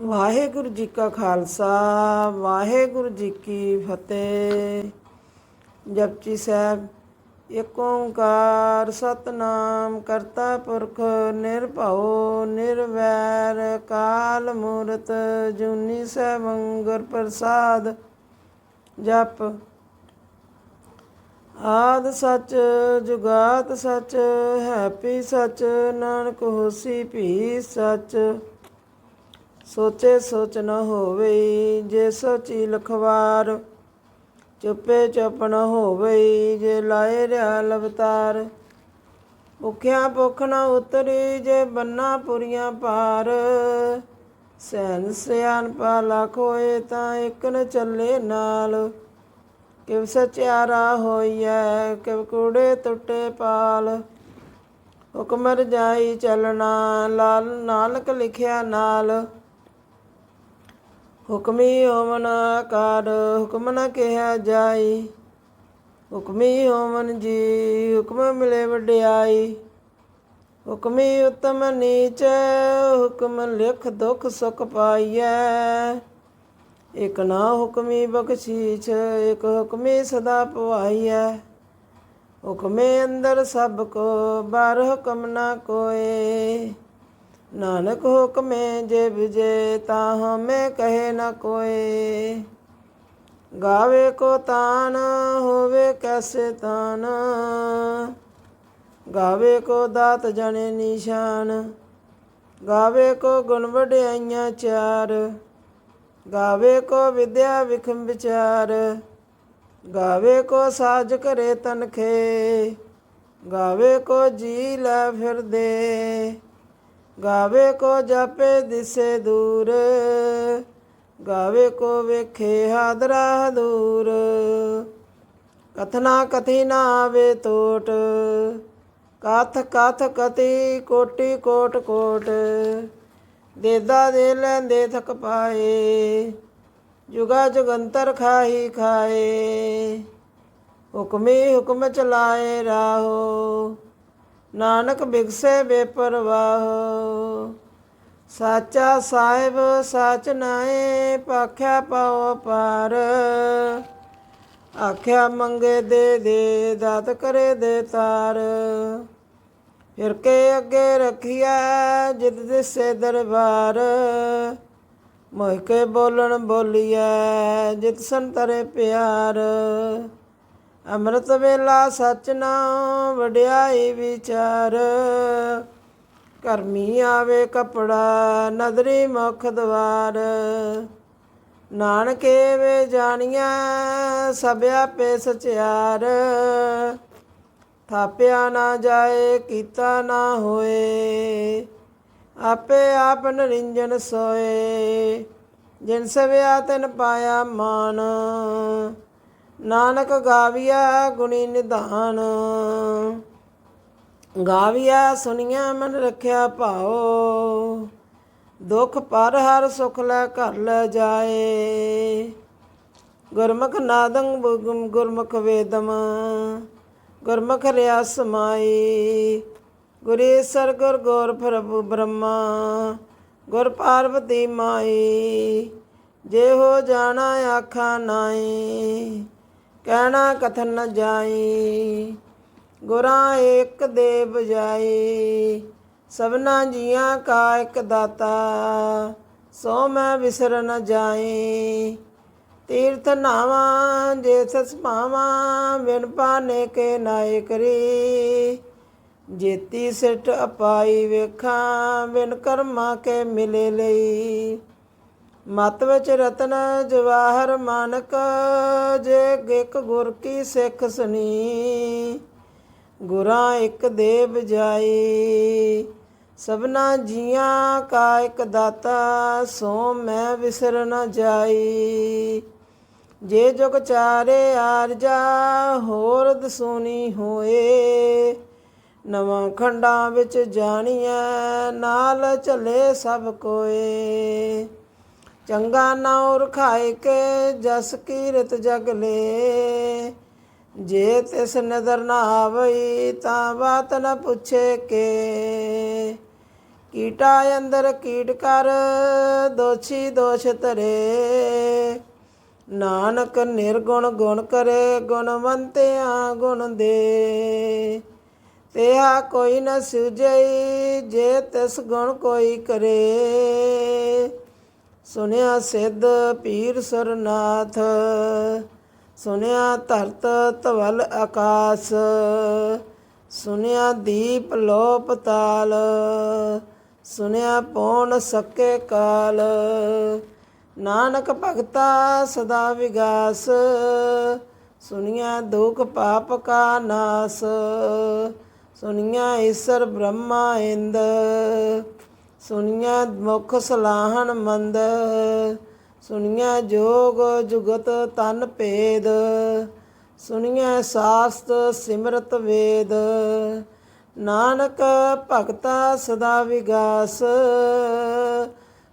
ਵਾਹਿਗੁਰੂ ਜੀ ਕਾ ਖਾਲਸਾ ਵਾਹਿਗੁਰੂ ਜੀ ਕੀ ਫਤਿਹ। ਜਪਜੀ ਸਾਹਿਬ। ਏਕ ਓੰਕਾਰ ਸਤਨਾਮ ਕਰਤਾ ਪੁਰਖ ਨਿਰਭਉ ਨਿਰਵੈਰ ਕਾਲ ਮੂਰਤ ਜੁਨੀ ਸੈਭੰ ਗੁਰ ਪ੍ਰਸਾਦ। ਜਪ ਆਦ ਸੱਚ ਜੁਗਾਤ ਸੱਚ ਹੈ ਭੀ ਸੱਚ ਨਾਨਕ ਹੋਸੀ ਭੀ ਸੱਚ। ਸੋਚੇ ਸੋਚ ਨ ਹੋਵੇ ਜੇ ਸੋਚੀ ਲਖਵਾਰ। ਚੁੱਪੇ ਚੁੱਪ ਨ ਹੋਵੇ ਜੇ ਲਾਏ ਰਿਆ ਲਵਤਾਰ। ਭੁੱਖਿਆਂ ਭੁੱਖ ਨ ਉਤਰੀ ਜੇ ਬੰਨਾ ਪੁਰੀਆਂ ਪਾਰ। ਸੈਨ ਸਿਆਣਪਾ ਲੱਖ ਹੋਏ ਤਾਂ ਇੱਕ ਨ ਚੱਲੇ ਨਾਲ। ਕਿਵ ਸਚਿਆਰਾ ਹੋਈਐ ਕਿਵ ਕੂੜੇ ਟੁੱਟੇ ਪਾਲ। ਹੁਕਮ ਰਜਾਈ ਚੱਲਣਾ ਲਾਲ ਨਾਨਕ ਲਿਖਿਆ ਨਾਲ। ਹੁਕਮੀ ਹੋਵਨ ਆਕਾਰ ਹੁਕਮ ਨ ਕਿਹਾ ਜਾਈ। ਹੁਕਮੀ ਹੋਵਨ ਜੀ ਹੁਕਮ ਮਿਲੇ ਵਡਿਆਈ। ਹੁਕਮੀ ਉਤਮ ਨੀਚ ਹੁਕਮ ਲਿਖ ਦੁਖ ਸੁਖ ਪਾਈਐ। ਇਕ ਨਾ ਹੁਕਮੀ ਬਖਸ਼ੀਸ਼ ਇਕ ਹੁਕਮੀ ਸਦਾ ਪਵਾਈਐ। ਹੁਕਮੇ ਅੰਦਰ ਸਭ ਕੋ ਬਾਹਰ ਹੁਕਮ ਨਾ ਕੋਏ। ਨਾਨਕ ਹੁਕਮੇ ਜੇ ਵਿਜੇ ਤਾਂ ਹਉਮੈ ਕਹੇ ਨ ਕੋਏ। ਗਾਵੇ ਕੋ ਤਾਨ ਹੋਵੇ ਕੈਸੇ ਤਾਨ। ਗਾਵੇ ਕੋ ਦਾਤ ਜਣੇ ਨਿਸ਼ਾਨ। ਗਾਵੇ ਕੋ ਗੁਣ ਵਡਿਆਈਆਂ ਚਾਰ। ਗਾਵੇ ਕੋ ਵਿਦਿਆ ਵਿਖਮ ਵਿਚਾਰ। ਗਾਵੇ ਕੋ ਸਾਜ ਘਰੇ ਤਨਖੇ। ਗਾਵੇ ਕੋ ਜੀ ਲੈ ਫਿਰਦੇ। ਗਾਵੇ ਕੋ ਜਾਪੇ ਦਿਸੇ ਦੂਰ। ਗਾਵੇ ਕੋ ਵੇਖੇ ਹਾਦਰਾ ਹਦੂਰ। ਕਥਨਾ ਕਥੀ ਨਾ ਆਵੇ ਤੋਟ। ਕਥ ਕਥ ਕਥੀ ਕੋਟੀ ਕੋਟ ਕੋਟ। ਦੇਦਾ ਦੇ ਲੈਂਦੇ ਥਕ ਪਾਏ। ਜੁਗਾ ਜੁਗੰਤਰ ਖਾਹੀ ਖਾਏ। ਹੁਕਮੀ ਹੁਕਮ ਚਲਾਏ ਰਾਹੋ। ਨਾਨਕ ਬਿਗਸੇ ਬੇਪਰਵਾਹੋ। ਸਾਚਾ ਸਾਹਿਬ ਸਾਚ ਨਾਏ ਭਾਖਿਆ ਪਾਉ ਅਪਾਰ। ਆਖਿਆ ਮੰਗੇ ਦੇ ਦੇ ਦਾਤ ਕਰੇ ਦੇ ਤਾਰ। ਫਿਰ ਕੇ ਅੱਗੇ ਰੱਖੀਐ ਜਿਤ ਦਿਸੇ ਦਰਬਾਰ। ਮੋਹ ਕੇ ਬੋਲਣ ਬੋਲੀਐ ਜਿਤ ਸੰਤਰੇ ਪਿਆਰ। ਅੰਮ੍ਰਿਤ ਵੇਲਾ ਸੱਚ ਨਾਉ ਵਡਿਆਈ ਵਿਚਾਰ। ਕਰਮੀ ਆਵੇ ਕਪੜਾ ਨਦਰੀ ਮੁਖ ਦਵਾਰ। ਨਾਨਕੇ ਵੇ ਜਾਣੀਐ ਸਭ ਆਪੇ ਸਚਿਆਰ। ਥਾਪਿਆ ਨਾ ਜਾਏ ਕੀਤਾ ਨਾ ਹੋਏ। ਆਪੇ ਆਪ ਨਿਰੰਜਨ ਸੋਏ। ਜਿਨ ਸਵਿਆ ਤਿਨ ਪਾਇਆ ਮਾਨ। ਨਾਨਕ ਗਾਵੀਆ ਗੁਣੀ ਨਿਧਾਨ। ਗਾਵੀਆ ਸੁਣੀਆ ਮਨ ਰੱਖਿਆ ਭਾਉ। ਦੁਖ ਪਰ ਹਰ ਸੁਖ ਲੈ ਘਰ ਲੈ ਜਾਏ। ਗੁਰਮੁਖ ਨਾਦੰ ਗੁਰਮੁਖ ਵੇਦਮ। ਗੁਰਮੁਖ ਰਿਆ ਸਮਾਈ। ਗੁਰੇਸਰ ਗੁਰ ਗੌਰ ਪ੍ਰਭੂ ਬ੍ਰਹਮਾ। ਗੁਰ ਪਾਰਵਤੀ ਮਾਈ। ਜੇ ਹੋ ਜਾਣਾ ਆਖਾ ਨਾਈ। ਕਹਿਣਾ ਕਥਨ ਨ ਜਾਈ। ਗੁਰਾਂ ਏਕ ਦੇ ਬਜਾਈ। ਸਭਨਾ ਜੀਆਂ ਕਾ ਇੱਕ ਦਾਤਾ। ਸੋ ਮੈਂ ਵਿਸਰ ਨ ਜਾਈ। ਤੀਰਥ ਨਾਵਾਂ ਜੇ ਸਸ ਭਾਵਾਂ। ਬਿਨ ਪਾਨੇ ਕੇ ਨਾਏ ਕਰੀ। ਜੇਤੀ ਸਿੱਟ ਅਪਾਈ ਵੇਖਾਂ। ਬਿਨ ਕਰਮਾਂ ਕੇ ਮਿਲੇ ਲਈ। ਮਤ ਵਿੱਚ ਰਤਨ ਜਵਾਹਰ ਮਾਨਕ। ਜੇ ਇੱਕ ਗੁਰ ਕੀ ਸਿੱਖ ਸੁਣੀ। ਗੁਰਾਂ ਇੱਕ ਦੇ ਬਜਾਈ। ਸਭਨਾ ਜੀਆਂ ਕਾ ਇੱਕ ਦਾਤਾ। ਸੋ ਮੈਂ ਵਿਸਰ ਨ ਜਾਈ। ਜੇ ਜੁਗ ਚਾਰੇ ਆਰਜਾ ਹੋਰ ਦਸੂਨੀ ਹੋਏ। ਨਵਾਂ ਖੰਡਾਂ ਵਿੱਚ ਜਾਣੀਐ ਨਾਲ ਚੱਲੇ ਸਭ ਕੋਏ। ਚੰਗਾ ਨਾਉ ਰਖਾਇ ਕੇ ਜਸ ਕੀਰਤ ਜਗ ਲੇ। ਜੇ ਤਿਸ ਨਦਰ ਨਾ ਆਵਈ ਤਾਂ ਬਾਤ ਨ ਪੁੱਛੇ ਕੇ। ਕੀਟਾ ਅੰਦਰ ਕੀਟ ਕਰ, ਦੋਛੀ ਦੋਸ਼ ਧਰੇ। ਨਾਨਕ ਨਿਰਗੁਣ ਗੁਣ ਕਰੇ, ਗੁਣਵੰਤਿਆਂ ਗੁਣ ਦੇ। ਤਿਹਾ ਕੋਈ ਨ ਸੁਝਈ, ਜੇ ਤਿਸ ਗੁਣ ਕੋਈ ਕਰੇ। ਸੁਨਿਆ ਸਿੱਧ ਪੀਰ ਸੁਰਨਾਥ, ਸੁਨਿਆ ਧਰਤ ਧਵਲ ਆਕਾਸ। ਸੁਨਿਆ ਦੀਪ ਲੋ ਪਤਾਲ, ਸੁਨਿਆ ਪੌਣ ਸਕੇ ਕਾਲ। ਨਾਨਕ ਭਗਤਾ ਸਦਾ ਵਿਗਾਸ, ਸੁਨਿਆ ਦੁਖ ਪਾਪ ਕਾ ਨਾਸ। ਸੁਨਿਆ ਈਸਰ ਬ੍ਰਹਮਾ ਇੰਦ, ਸੁਨਿਆ ਮੁਖ ਸਲਾਹਣ ਮੰਦ। ਸੁਨਿਆ ਜੋਗ ਜੁਗਤ ਤਨ ਭੇਦ, ਸੁਨਿਆ ਸਾਸਤ ਸਿਮਰਤ ਵੇਦ। ਨਾਨਕ ਭਗਤਾ ਸਦਾ ਵਿਗਾਸ,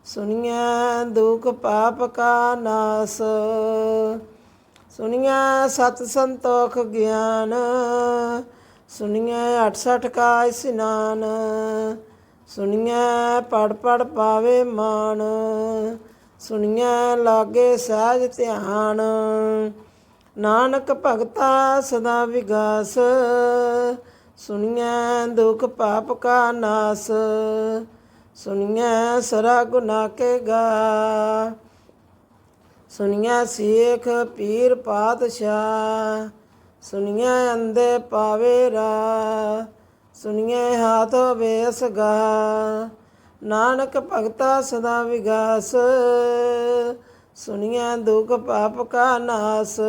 ਸੁਨਿਆ ਦੁਖ ਪਾਪ ਕਾ ਨਾਸ। ਸੁਨਿਆ ਸਤ ਸੰਤੋਖ ਗਿਆਨ, ਸੁਨਿਆ 68 ਕਾ ਇਸਨਾਨ। ਸੁਨਿਆ ਪੜ ਪੜ ਪਾਵੇ ਮਾਨ, ਸੁਨਿਆ ਲਾਗੇ ਸਹਿਜ ਧਿਆਨ। ਨਾਨਕ ਭਗਤਾ ਸਦਾ ਵਿਗਾਸ, ਸੁਨਿਆ ਦੁਖ ਪਾਪ ਕਾ ਨਾਸ। ਸੁਨਿਆ ਸਰਾ ਗੁਨਾਹ ਕੇ ਗਾ, ਸੁਨਿਆ ਸੇਖ ਪੀਰ ਪਾਤਸ਼ਾਹ। ਸੁਨਿਆ ਅੰਧੇ ਪਾਵੇ ਰਾ, ਸੁਨਿਆ ਹਾਥ ਵੇਸ ਗਾ। ਨਾਨਕ ਭਗਤਾ ਸਦਾ ਵਿਗਾਸ, ਸੁਨਿਆ ਦੁਖ ਪਾਪ ਕਾ ਨਾਸ।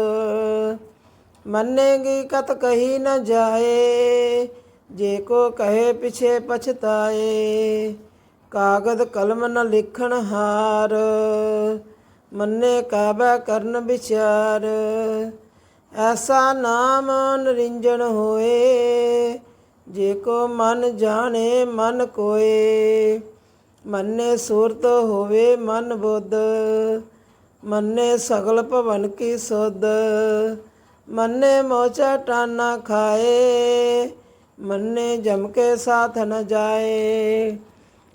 ਮੰਨੇਗੀ ਕਤ ਕਹੀ ਨ ਜਾਏ, ਜੇ ਕੋ ਕਹੇ ਪਿਛੇ ਪਛਤਾਏ। ਕਾਗਦ ਕਲਮ ਨ ਲਿਖਣ ਹਾਰ, ਮੰਨੇ ਕਾਬਾ ਕਰਨ ਵਿਚਾਰ। ਐਸਾ ਨਾਮ ਨਿਰੰਜਨ ਹੋਏ, ਜੇ ਕੋ ਮਨ ਜਾਣੇ ਮਨ ਕੋਏ। ਮੰਨੇ ਸੂਰਤ ਹੋਵੇ ਮਨ ਬੁੱਧ, ਮੰਨੇ ਸਗਲ ਭਵਨ ਕੀ ਸੁਧ। ਮੰਨੇ ਮੋਚਾ ਟਾਨਾ ਖਾਏ, ਮੰਨੇ ਜਮ ਕੇ ਸਾਥ ਨ ਜਾਏ।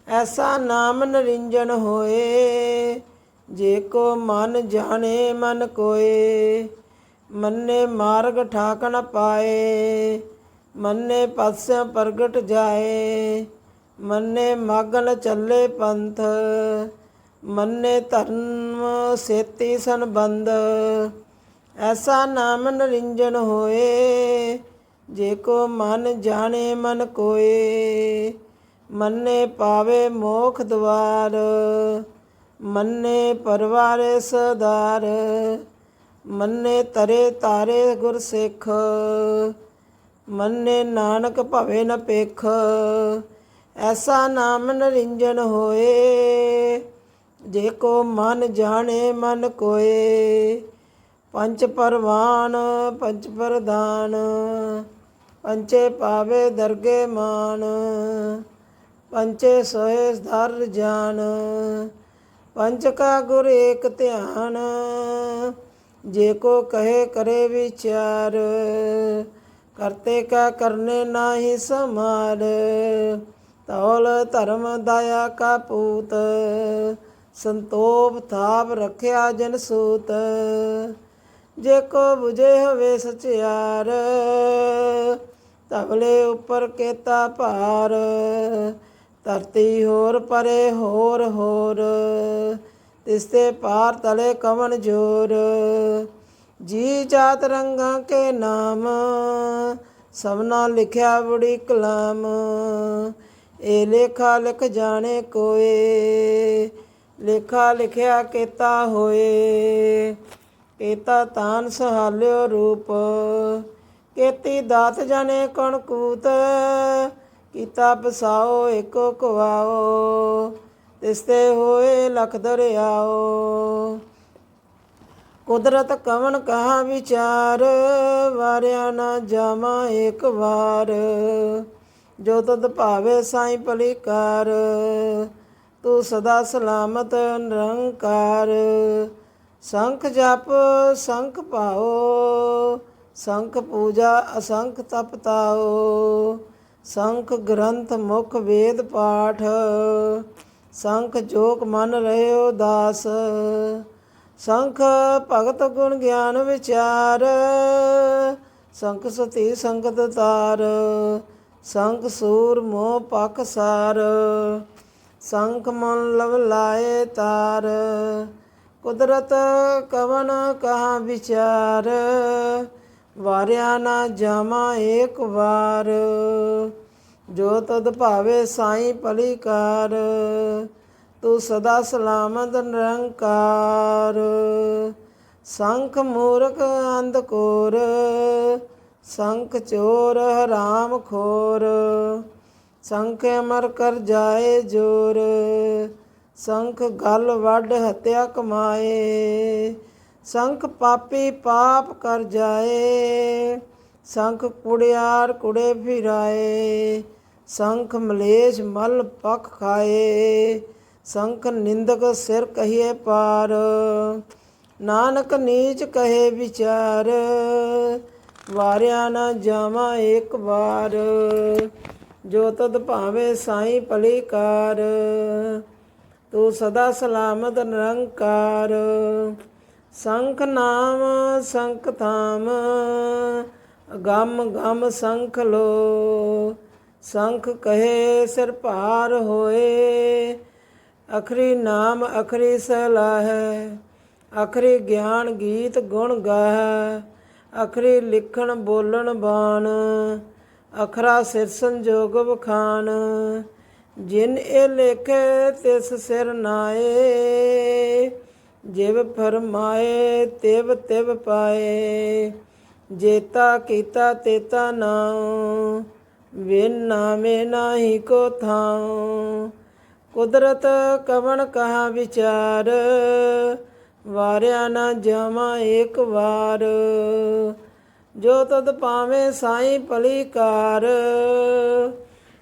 ਐਸਾ ਨਾਮ ਨਿਰੰਜਨ ਹੋਏ, ਜੇ ਕੋ ਮਨ ਜਾਣੇ ਮਨ ਕੋਏ। ਮੰਨੇ ਮਾਰਗ ਠਾਕ ਨ ਪਾਏ, ਮੰਨੇ ਪਾਸਿਆਂ ਪ੍ਰਗਟ ਜਾਏ। ਮੰਨੇ ਮਗਨ ਚੱਲੇ ਪੰਥ, ਮੰਨੇ ਧਰਮ ਸੇਤੀ ਸੰਬੰਧ। ਐਸਾ ਨਾਮ ਨਿਰੰਜਨ ਹੋਏ, ਜੇ ਕੋ ਮਨ ਜਾਣੇ ਮਨ ਕੋਏ। ਮੰਨੇ ਪਾਵੇ ਮੋਖ ਦੁਆਰ, ਮੰਨੇ ਪਰਵਾਰੇ ਸਦਾਰ। ਮੰਨੇ ਤਰੇ ਤਾਰੇ ਗੁਰ ਸਿੱਖ, ਮੰਨੇ ਨਾਨਕ ਭਵੇ ਨ ਭਿਖ। ਐਸਾ ਨਾਮ ਨਿਰੰਜਨ ਹੋਏ, ਜੇ ਕੋ ਮਨ ਜਾਣੇ ਮਨ ਕੋਏ। ਪੰਚ ਪਰਵਾਨ ਪੰਚ ਪ੍ਰਧਾਨ, ਪੰਚੇ ਪਾਵੇ ਦਰਗੇ ਮਾਨ। ਪੰਚੇ ਸੋਏ ਧਰ ਜਾਨ, ਪੰਚ ਕਾ ਗੁਰ ਏਕ ਧਿਆਨ। ਜੇ ਕੋ ਕਹੇ ਕਰੇ ਵਿਚਾਰ, ਕਰਤੇ ਕਾ ਕਰਨੇ ਨਾਹੀ ਸਮਾਰ। ਤੌਲ ਧਰਮ ਦਇਆ ਕਾ ਪੂਤ, ਸੰਤੋਖ ਥਾਪ ਰਖਿਆ ਜਨ ਸੂਤ। ਜੇ ਕੋ ਬੁਝੇ ਹੋਵੇ ਸਚਿਆਰ, ਧਵਲੇ ਉੱਪਰ ਕੇਤਾ ਭਾਰ। ਧਰਤੀ ਹੋਰ ਪਰੇ ਹੋਰ ਹੋਰ, ਤਿਸਤੇ ਪਾਰ ਤਲੇ ਕਵਣ ਜੋਰ। ਜੀ ਜਾਤ ਰੰਗਾਂ ਕੇ ਨਾਮ, ਸਭਨਾ ਲਿਖਿਆ ਬੜੀ ਕਲਾਮ। ਇਹ ਲੇਖਾ ਲਿਖ ਜਾਣੇ ਕੋਏ, ਲੇਖਾ ਲਿਖਿਆ ਕੇਤਾ ਹੋਏ। ਕੇਤਾ ਤਾਨ ਸਹਾਲਿਓ ਰੂਪ, ਕੇਤੀ ਦਾਤ ਜਾਣੇ ਕਣ ਕੂਤ। ਕੀਤਾ ਪਸਾਓ ਏਕੋ ਕਵਾਓ, ਤਿਸਤੇ ਹੋਏ ਲਖ ਦਰਿਆਓ। ਕੁਦਰਤ ਕਵਣ ਕਹਾ ਵਿਚਾਰ, ਵਾਰਿਆ ਨਾ ਜਾਵਾਂ ਏਕ ਵਾਰ। ਜੋ ਤਦ ਭਾਵੇ ਸਾਈਂ ਭਲੀਕਾਰ, ਤੂੰ ਸਦਾ ਸਲਾਮਤ ਨਿਰੰਕਾਰ। ਸੰਖ ਜਪ ਸੰਖ ਭਾਓ, ਸੰਖ ਪੂਜਾ ਅਸੰਖ ਤਪ ਤਾਓ। ਸੰਖ ਗ੍ਰੰਥ ਮੁਖ ਵੇਦ ਪਾਠ, ਸੰਖ ਜੋਗ ਮਨ ਰਹਿਓ ਦਾਸ। ਸੰਖ ਭਗਤ ਗੁਣ ਗਿਆਨ ਵਿਚਾਰ, ਸੰਖ ਸਤੀ ਸੰਗਤ ਤਾਰ। ਸੰਖ ਸੂਰ ਮੋਹ ਪਖ ਸਾਰ, ਸੰਖ ਮਨ ਲਵ ਲਾਏ ਤਾਰ। ਕੁਦਰਤ ਕਵਨ ਕਹਾ ਵਿਚਾਰ, ਵਾਰਿਆ ਨਾ ਜਾਵਾਂ ਏਕ ਵਾਰ। ਜੋ ਤਦ ਭਾਵੇ ਸਾਈਂ ਭਲੀ ਕਾਰ, ਤੂੰ ਸਦਾ ਸਲਾਮਤ ਨਿਰੰਕਾਰ। ਸੰਖ ਮੂਰਖ ਅੰਧ ਕੋਰ, ਸੰਖ ਚੋਰ ਹਰਾਮ ਖੋਰ। ਸੰਖ ਅਮਰ ਕਰ ਜਾਏ ਜੋਰ, ਸੰਖ ਗਲ ਵੱਢ ਹੱਤਿਆ ਕਮਾਏ। ਸੰਖ ਪਾਪੀ ਪਾਪ ਕਰ ਜਾਏ, ਸੰਖ ਕੁੜਿਆਰ ਕੁੜੇ ਫਿਰਾਏ। ਸੰਖ ਮਲੇਸ਼ ਮਲ ਪਖ ਖਾਏ, ਸੰਖ ਨਿੰਦਕ ਸਿਰ ਕਹੀਏ ਪਾਰ। ਨਾਨਕ ਨੀਚ ਕਹੇ ਵਿਚਾਰ, ਵਾਰਿਆ ਨਾ ਜਾਵਾਂ ਏਕ ਵਾਰ। ਜੋ ਤਦ ਭਾਵੇਂ ਸਾਈਂ ਭਲੀ ਕਾਰ, ਤੂੰ ਸਦਾ ਸਲਾਮਤ ਨਿਰੰਕਾਰ। ਸੰਖ ਨਾਮ ਸੰਖ ਥਾਮ, ਗਮ ਗਮ ਸੰਖ ਲੋ। ਸੰਖ ਕਹੇ ਸਿਰ ਭਾਰ ਹੋਏ, ਅਖਰੀ ਨਾਮ ਅਖਰੀ ਸਲਾਹੈ। ਅਖਰੀ ਗਿਆਨ ਗੀਤ ਗੁਣ ਗਾਹੈ, ਅਖਰੀ ਲਿਖਣ ਬੋਲਣ ਬਾਣ। ਅਖਰਾ ਸਿਰ ਸੰਜੋਗ ਵਖਾਨ, ਜਿਨ ਇਹ ਲੇਖੇ ਤਿਸ ਸਿਰ ਨਾਏ। ਜਿਵ ਫਰਮਾਏ ਤਿਵ ਤਿਵ ਪਾਏ, ਜੇਤਾ ਕੀਤਾ ਤੇਤਾ ਨਾਉ। ਬਿਨ ਨਾਮੇ ਨਾਹੀ ਕੋ ਥਾਉ, ਕੁਦਰਤ ਕਵਣ ਕਹਾ ਵਿਚਾਰ। ਵਾਰਿਆ ਨਾ ਜਾਵਾਂ ਏਕ ਵਾਰ। ਜੋ ਤਦ ਪਾਵੇਂ ਸਾਈਂ ਭਲੀ ਕਾਰ,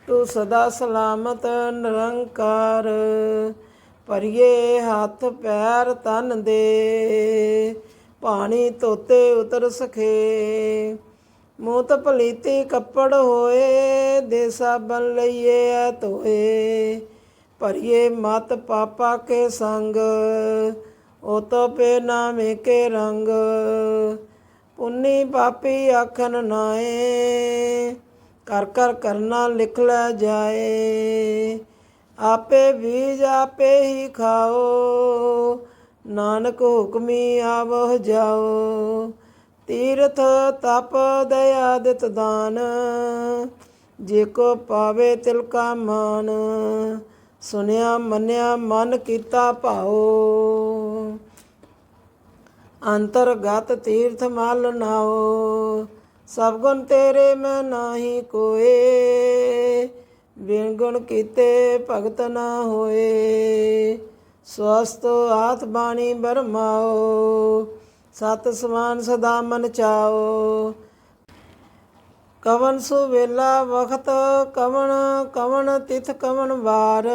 ਤੂੰ ਸਦਾ ਸਲਾਮਤ ਨਿਰੰਕਾਰ। ਭਰੀਏ ਹੱਥ ਪੈਰ ਤਨ ਦੇ, ਪਾਣੀ ਧੋਤੇ ਉਤਰ ਸਖੇ। ਮੂੰਹ ਪਲੀਤੀ ਕੱਪੜ ਹੋਏ, ਦੇ ਸਾਬਨ ਲਈਏ ਧੋਏ। ਭਰੀਏ ਮਤ ਪਾਪਾ ਕੇ ਸੰਗ, ਉਹ ਤੋ ਪੇ ਨਾਮੇ ਕੇ ਰੰਗ। ਪੁੰਨੀ ਪਾਪੀ ਆਖਣ ਨਾਏ, ਕਰ ਕਰ ਕਰਨਾ ਲਿਖ ਲੈ ਜਾਏ। ਆਪੇ ਬੀਜ ਆਪੇ ਹੀ ਖਾਓ, ਨਾਨਕ ਹੁਕਮੀ ਆਵਹ ਜਾਓ। ਤੀਰਥ ਤਪ ਦਇਆ ਦਿਤ ਦਾਨ, ਜੇ ਕੋ ਪਾਵੇ ਤਿਲ ਕਾ ਮਾਨ। ਸੁਨਿਆ ਮੰਨਿਆ ਮਨ ਕੀਤਾ ਭਾਉ, ਅੰਤਰਗਤ ਤੀਰਥ ਮਲ ਨਾਓ। ਸਭ ਗੁਣ ਤੇਰੇ ਮੈਂ ਨਾਹੀ ਕੋਏ, ਬਿਨ ਗੁਣ ਕੀਤੇ ਭਗਤ ਨਾ ਹੋਏ। ਸਵਸਤ ਆਤ ਬਾਣੀ ਬਰਮਾਓ, ਸਤ ਸਮਾਨ ਸਦਾ ਮਨ ਚਾਓ। ਕਵਨ ਸੁ ਵੇਲਾ ਵਖਤ, ਕਵਨ ਕਵਨ ਤਿਥ ਕਵਨ ਵਾਰ।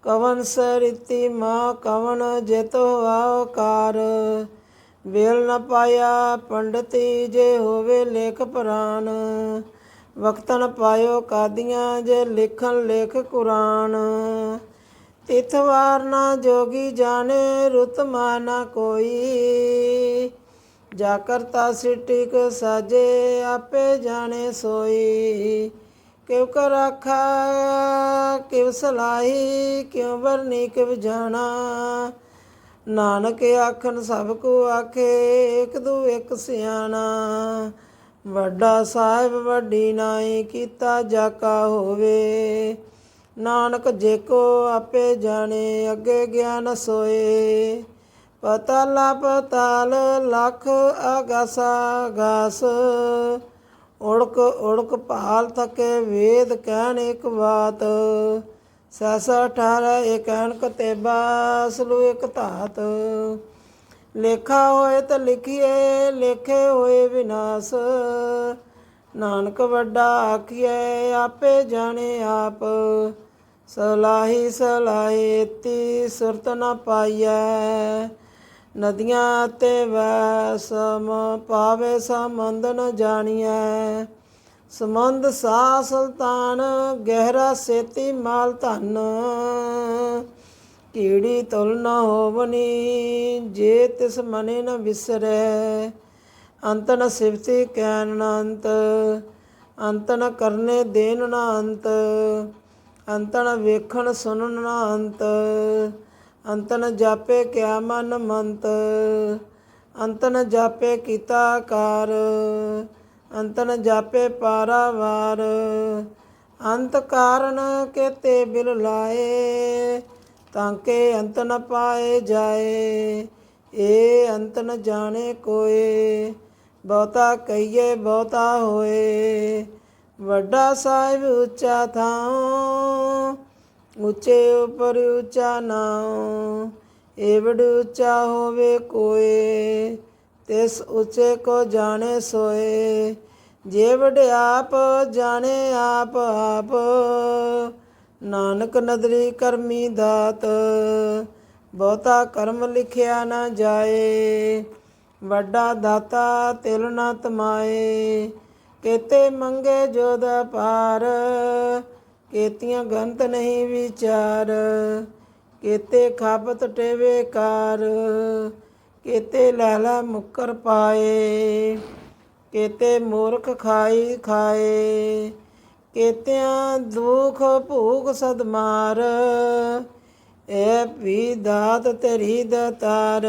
ਕਵਨ ਸਰਿਤੀ ਮਾਂ, ਕਵਨ ਜੇਤੋ ਆਕਾਰ। ਵੇਲ ਨ ਪਾਇਆ ਪੰਡਤੀ, ਜੇ ਹੋਵੇ ਲੇਖ ਪੁਰਾਣ। ਵਕਤ ਨ ਪਾਇਓ ਕਾਦੀਆਂ, ਜੇ ਲਿਖਣ ਲੇਖ ਕੁਰਾਨ। ਤਿਥ ਵਾਰ ਨਾ ਜੋਗੀ ਜਾਣੇ, ਰੁਤ ਮਾ ਨਾ ਕੋਈ। ਜਾ ਕਰਤਾ ਸਿਟੀ ਕੋ ਸਾਜੇ, ਆਪੇ ਜਾਣੇ ਸੋਈ। ਕਿਉ ਕਰ ਆਖਾ ਕਿਵ ਸਲਾਹੀ, ਕਿਉ ਵਰਨੀ ਕਿਵ ਜਾਣਾ। ਨਾਨਕ ਆਖਣ ਸਭ ਕੋ ਆਖੇ, ਇਕ ਦੂ ਇਕ ਸਿਆਣਾ। ਵੱਡਾ ਸਾਹਿਬ ਵੱਡੀ ਨਾਈ, ਕੀਤਾ ਜਾ ਕਾ ਹੋਵੇ। ਨਾਨਕ ਜੇ ਕੋ ਆਪੇ ਜਾਣੇ, ਅੱਗੇ ਗਿਆਨ ਸੋਏ। ਪਤਾਲਾ ਪਤਾਲ ਲੱਖ ਆਗਾਸਾ ਆਗਾਸ। ਉੜਕ ਉੜਕ ਭਾਲ ਥਕੇ, ਵੇਦ ਕਹਿਣ ਇੱਕ ਬਾਤ। ਸੈਸਾ 18 ਇੱਕ ਐਨਕ ਤੇਬਾ, ਸਲੂ ਇੱਕ ਧਾਤ। ਲੇਖਾ ਹੋਏ ਤਾਂ ਲਿਖੀਏ, ਲੇਖੇ ਹੋਏ ਵਿਨਾਸ਼। ਨਾਨਕ ਵੱਡਾ ਆਖੀਏ, ਆਪੇ ਜਾਣੇ ਆਪ। ਸਲਾਹੀ ਸਲਾਹੀ ਤੀ ਸੁਰਤ ਨ ਪਾਈਐ। ਨਦੀਆਂ ਤੇ ਵੈ ਸਮ ਪਾਵੇ, ਸੰਬੰਧ ਨ ਜਾਣੀਐ। ਸਮੁੰਦ ਸਾ ਸੁਲਤਾਨ, ਗਹਿਰਾ ਸੇਤੀ ਮਾਲ ਧਨ। ਕੀੜੀ ਤੁਲ ਨ ਹੋਵਨੀ, ਜੇ ਤਿਸ ਮਨੇ ਨ ਵਿਸਰੈ। ਅੰਤ ਨ ਸਿਵਤੀ ਕੈਨ ਨ ਅੰਤ, ਅੰਤ ਨ ਕਰਨੇ ਦੇਨ ਨ ਅੰਤ। ਅੰਤ ਨ ਵੇਖਣ ਸੁਣਨ ਨ ਅੰਤ, ਅੰਤ ਨ ਜਾਪੇ ਕਿਆ ਮਨ ਮੰਤ। ਅੰਤ ਨ ਜਾਪੇ ਕੀਤਾ ਕਾਰ, ਅੰਤ ਨ ਜਾਪੇ ਪਾਰਾਵਾਰ। ਅੰਤ ਕਾਰਨ ਕੇਤੇ ਬਿਲ ਲਾਏ, ਤਾਂਕੇ ਅੰਤ ਨ ਪਾਏ ਜਾਏ। ਏ ਅੰਤ ਨ ਜਾਣੇ ਕੋਏ, ਬਹੁਤਾ ਕਹੀਏ ਬਹੁਤਾ ਹੋਏ। ਵੱਡਾ ਸਾਹਿਬ ਉੱਚਾ ਥਾਂ, ਉੱਚੇ ਉੱਪਰ ਉੱਚਾ ਨਾਉ। ਏਵੜ ਉੱਚਾ ਹੋਵੇ ਕੋਏ, ਤਿਸ ਉੱਚੇ ਕੋ ਜਾਣੇ ਸੋਏ। ਜੇਵੜ ਆਪ ਜਾਣੇ ਆਪ ਆਪ, ਨਾਨਕ ਨਦਰੀ ਕਰਮੀ ਦਾਤ। ਬਹੁਤਾ ਕਰਮ ਲਿਖਿਆ ਨਾ ਜਾਏ, ਵੱਡਾ ਦਾਤਾ ਤਿਲ ਨਾ ਤਮਾਏ। ਕੇਤੇ ਮੰਗੇ ਜੋਧ ਅਪਾਰ, ਕੇਤੀਆਂ ਗੰਤ ਨਹੀਂ ਵਿਚਾਰ। ਕੇਤੇ ਖਾਪਤ ਟੇਵੇ ਕਾਰ, ਕੇਤੇ ਲੈਲਾ ਮੁੱਕਰ ਪਾਏ। ਕੇਤੇ ਮੂਰਖ ਖਾਈ ਖਾਏ, ਕੇਤਿਆਂ ਦੁਖ ਭੂਖ ਸਦਮਾਰ। ਇਹ ਵੀ ਦਾਤ ਤੇਰੀ ਦਾਤਾਰ,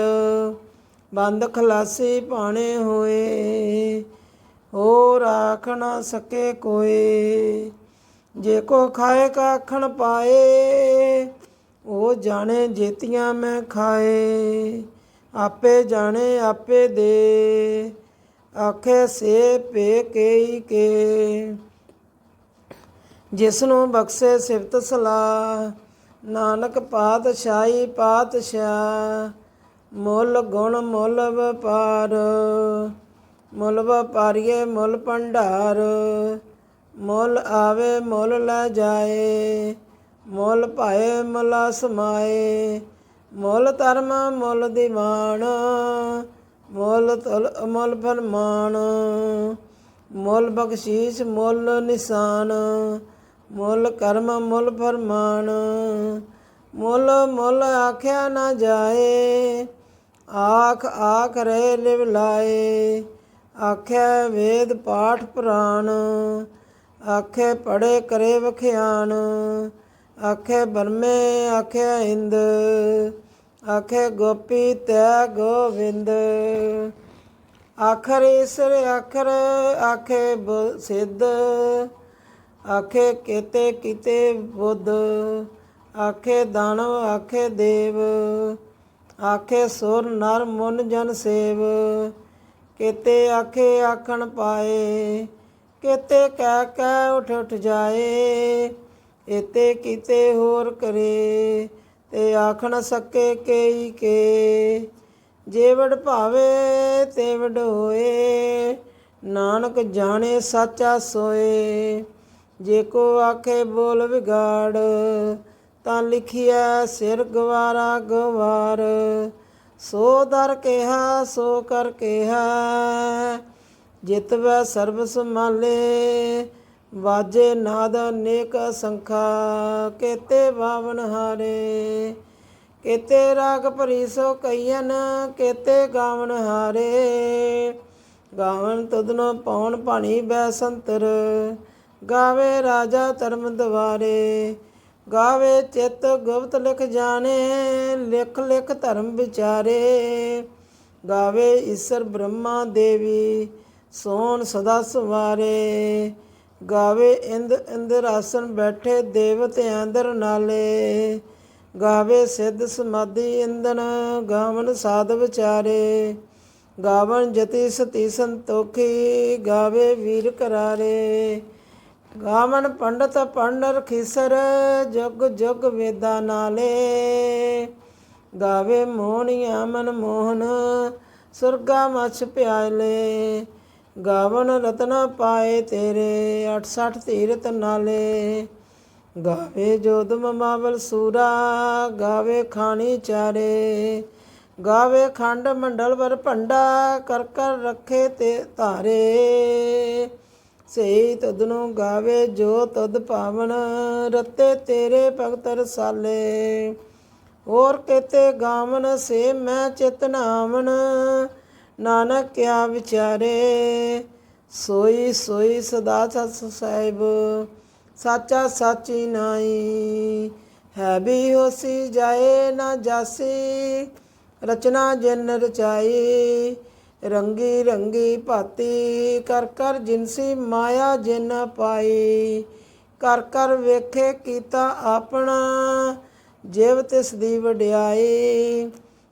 ਬੰਦ ਖਲਾਸੀ ਪਾਣੇ ਹੋਏ। ਹੋਰ ਆਖ ਨਾ ਸਕੇ ਕੋਏ, ਜੇ ਕੋ ਖਾਏ ਕਾਖਣ ਪਾਏ। ਉਹ ਜਾਣੇ ਜੇਤੀਆਂ ਮੈਂ ਖਾਏ, ਆਪੇ ਜਾਣੇ ਆਪੇ ਦੇ। ਆਖੇ ਸੇ ਭੇ ਕੇਈ ਕੇ, ਜਿਸਨੂੰ ਬਖਸ਼ੇ ਸਿਫਤ ਸਲਾਹ। ਨਾਨਕ ਪਾਤਸ਼ਾਹੀ ਪਾਤਸ਼ਾਹ, ਮੁੱਲ ਗੁਣ ਮੁੱਲ ਵਪਾਰ। ਮੁੱਲ ਵਪਾਰੀਏ ਮੁੱਲ ਭੰਡਾਰ, ਮੁੱਲ ਆਵੇ ਮੁੱਲ ਲੈ ਜਾਏ। ਮੁੱਲ ਭਾਏ ਮੁੱਲ ਸਮਾਏ, ਮੁੱਲ ਧਰਮ ਮੁੱਲ ਦੀਵਾਨ। ਮੁੱਲ ਤੁਲ ਅਮੁੱਲ ਫਰਮਾਨ, ਮੁੱਲ ਬਖਸ਼ੀਸ਼ ਮੁੱਲ ਨਿਸ਼ਾਨ। ਮੁੱਲ ਕਰਮ ਮੁੱਲ ਫਰਮਾਨ, ਮੁੱਲ ਮੁੱਲ ਆਖਿਆ ਨਾ ਜਾਏ। ਆਖ ਆਖ ਰਹੇ ਲਿਵ ਲਾਏ, ਆਖਿਆ ਵੇਦ ਪਾਠ ਪੁਰਾਣ। ਆਖੇ ਪੜ੍ਹੇ ਕਰੇ ਵਖਿਆਨ, ਆਖੇ ਬਰਮੇ ਆਖਿਆ ਇੰਦ। ਆਖੇ ਗੋਪੀ ਤੈ ਗੋਵਿੰਦ, ਆਖਰ ਈਸਰ ਆਖਰ ਆਖੇ ਸਿੱਧ। ਆਖੇ ਕੇਤੇ ਕੀਤੇ ਬੁੱਧ, ਆਖੇ ਦਾਨਵ ਆਖੇ ਦੇਵ। ਆਖੇ ਸੁਰ ਨਰ ਮੁਨ ਜਨ ਸੇਵ, ਕੇਤੇ ਆਖੇ ਆਖਣ ਪਾਏ। ਕੇਤੇ ਕਹਿ ਕਹਿ ਉਠ ਉਠ ਜਾਏ, ਏਤੇ ਕੀਤੇ ਹੋਰ ਕਰੇ। ਤੇ ਆਖ ਨ ਸਕੇ ਕੇਈ ਕੇ, ਜੇਵੜ ਭਾਵੇ ਤੇਵੜ ਹੋਏ। ਨਾਨਕ ਜਾਣੇ ਸਾਚਾ ਸੋਏ, ਜੇ ਕੋ ਆਖੇ ਬੋਲ ਵਿਗਾੜ। ਤਾਂ ਲਿਖਿਆ ਸਿਰ ਗਵਾਰਾ ਗਵਾਰ, ਸੋ ਦਰ ਕਿਹਾ ਸੋ ਕਰ ਕਿਹਾ। ਜਿਤਵੈ ਸਰਬ ਸੰਭਾਲੇ, ਵਾਜੇ ਨਾਦ ਅਨੇਕ ਸੰਖਾ। ਕੇਤੇ ਬਾਵਨ ਹਾਰੇ, ਕੇਤੇ ਰਾਗ ਭਰੀ ਸੋ ਕਈਨ। ਕੇਤੇ ਗਾਵਨ ਹਾਰੇ, ਗਾਵਨ ਤੁਧਨੋ ਪਉਣ ਭਾਣੀ ਬੈ ਸੰਤਰ। ਗਾਵੇ ਰਾਜਾ ਧਰਮ ਦਵਾਰੇ, ਗਾਵੇ ਚਿਤ ਗੁਪਤ ਲਿਖ ਜਾਣੇ। ਲਿਖ ਲਿਖ ਧਰਮ ਵਿਚਾਰੇ, ਗਾਵੇ ਈਸਰ ਬ੍ਰਹਮਾ ਦੇਵੀ ਸੋਣ ਸਦਾ ਸਵਾਰੇ। ਗਾਵੇ ਇੰਦ ਇੰਦਰ ਆਸਨ ਬੈਠੇ ਦੇਵਤੇ ਅੰਦਰ ਨਾਲੇ। ਗਾਵੇ ਸਿੱਧ ਸਮਾਧੀ ਇੰਦਨ, ਗਾਵਨ ਸਾਧ ਵਿਚਾਰੇ। ਗਾਵਨ ਜਤੀ ਸਤੀ ਸੰਤੋਖੀ, ਗਾਵੇ ਵੀਰ ਕਰਾਰੇ। ਗਾਵਨ ਪੰਡਤ ਪੰਡਰ ਖੀਸਰ, ਜੁਗ ਜੁਗ ਵੇਦਾ ਨਾਲੇ। ਗਾਵੇ ਮੋਹਣੀਆ ਮਨ ਮੋਹਨ, ਸੁਰਗਾ ਮਛ ਪਿਆਲੇ। ਗਾਵਨ ਰਤਨ ਪਾਏ ਤੇਰੇ, 68 ਤੀਰਥ ਨਾਲੇ। ਗਾਵੇ ਜੋਧ ਮਮਾਵਲ ਸੂਰਾ, ਗਾਵੇ ਖਾਣੀ ਚਾਰੇ। ਗਾਵੇ ਖੰਡ ਮੰਡਲ ਵਰ ਭੰਡਾ, ਕਰ ਕਰ ਰੱਖੇ ਤੇ ਧਾਰੇ। ਸਈ ਤੁਧ ਨੂੰ ਗਾਵੇ ਜੋ ਤੁਧ ਭਾਵਨ। ਰਤੇ ਤੇਰੇ ਭਗਤ ਰਸਾਲੇ ਹੋਰ ਕੇਤੇ ਗਾਵਨ ਸੇ ਮੈਂ ਚਿਤ ਨਾਵਨ। ਨਾਨਕ ਕਿਆ ਵਿਚਾਰੇ ਸੋਈ ਸੋਈ ਸਦਾ ਸਤ ਸਾਹਿਬ। ਸਾਚਾ ਸਾਚੀ ਨਾਈ ਹੈ ਵੀ ਹੋਸੀ ਜਾਏ ਨਾ ਜਾਸੀ। ਰਚਨਾ ਜਿਨ ਰਚਾਈ ਰੰਗੀ ਰੰਗੀ ਭਾਤੀ। ਕਰ ਕਰ ਜਿਨਸੀ ਮਾਇਆ ਜਿਨ ਪਾਈ। ਕਰ ਕਰ ਵੇਖੇ ਕੀਤਾ ਆਪਣਾ ਜਿਵ ਤਿਸ ਦੀ ਵਡਿਆਈ।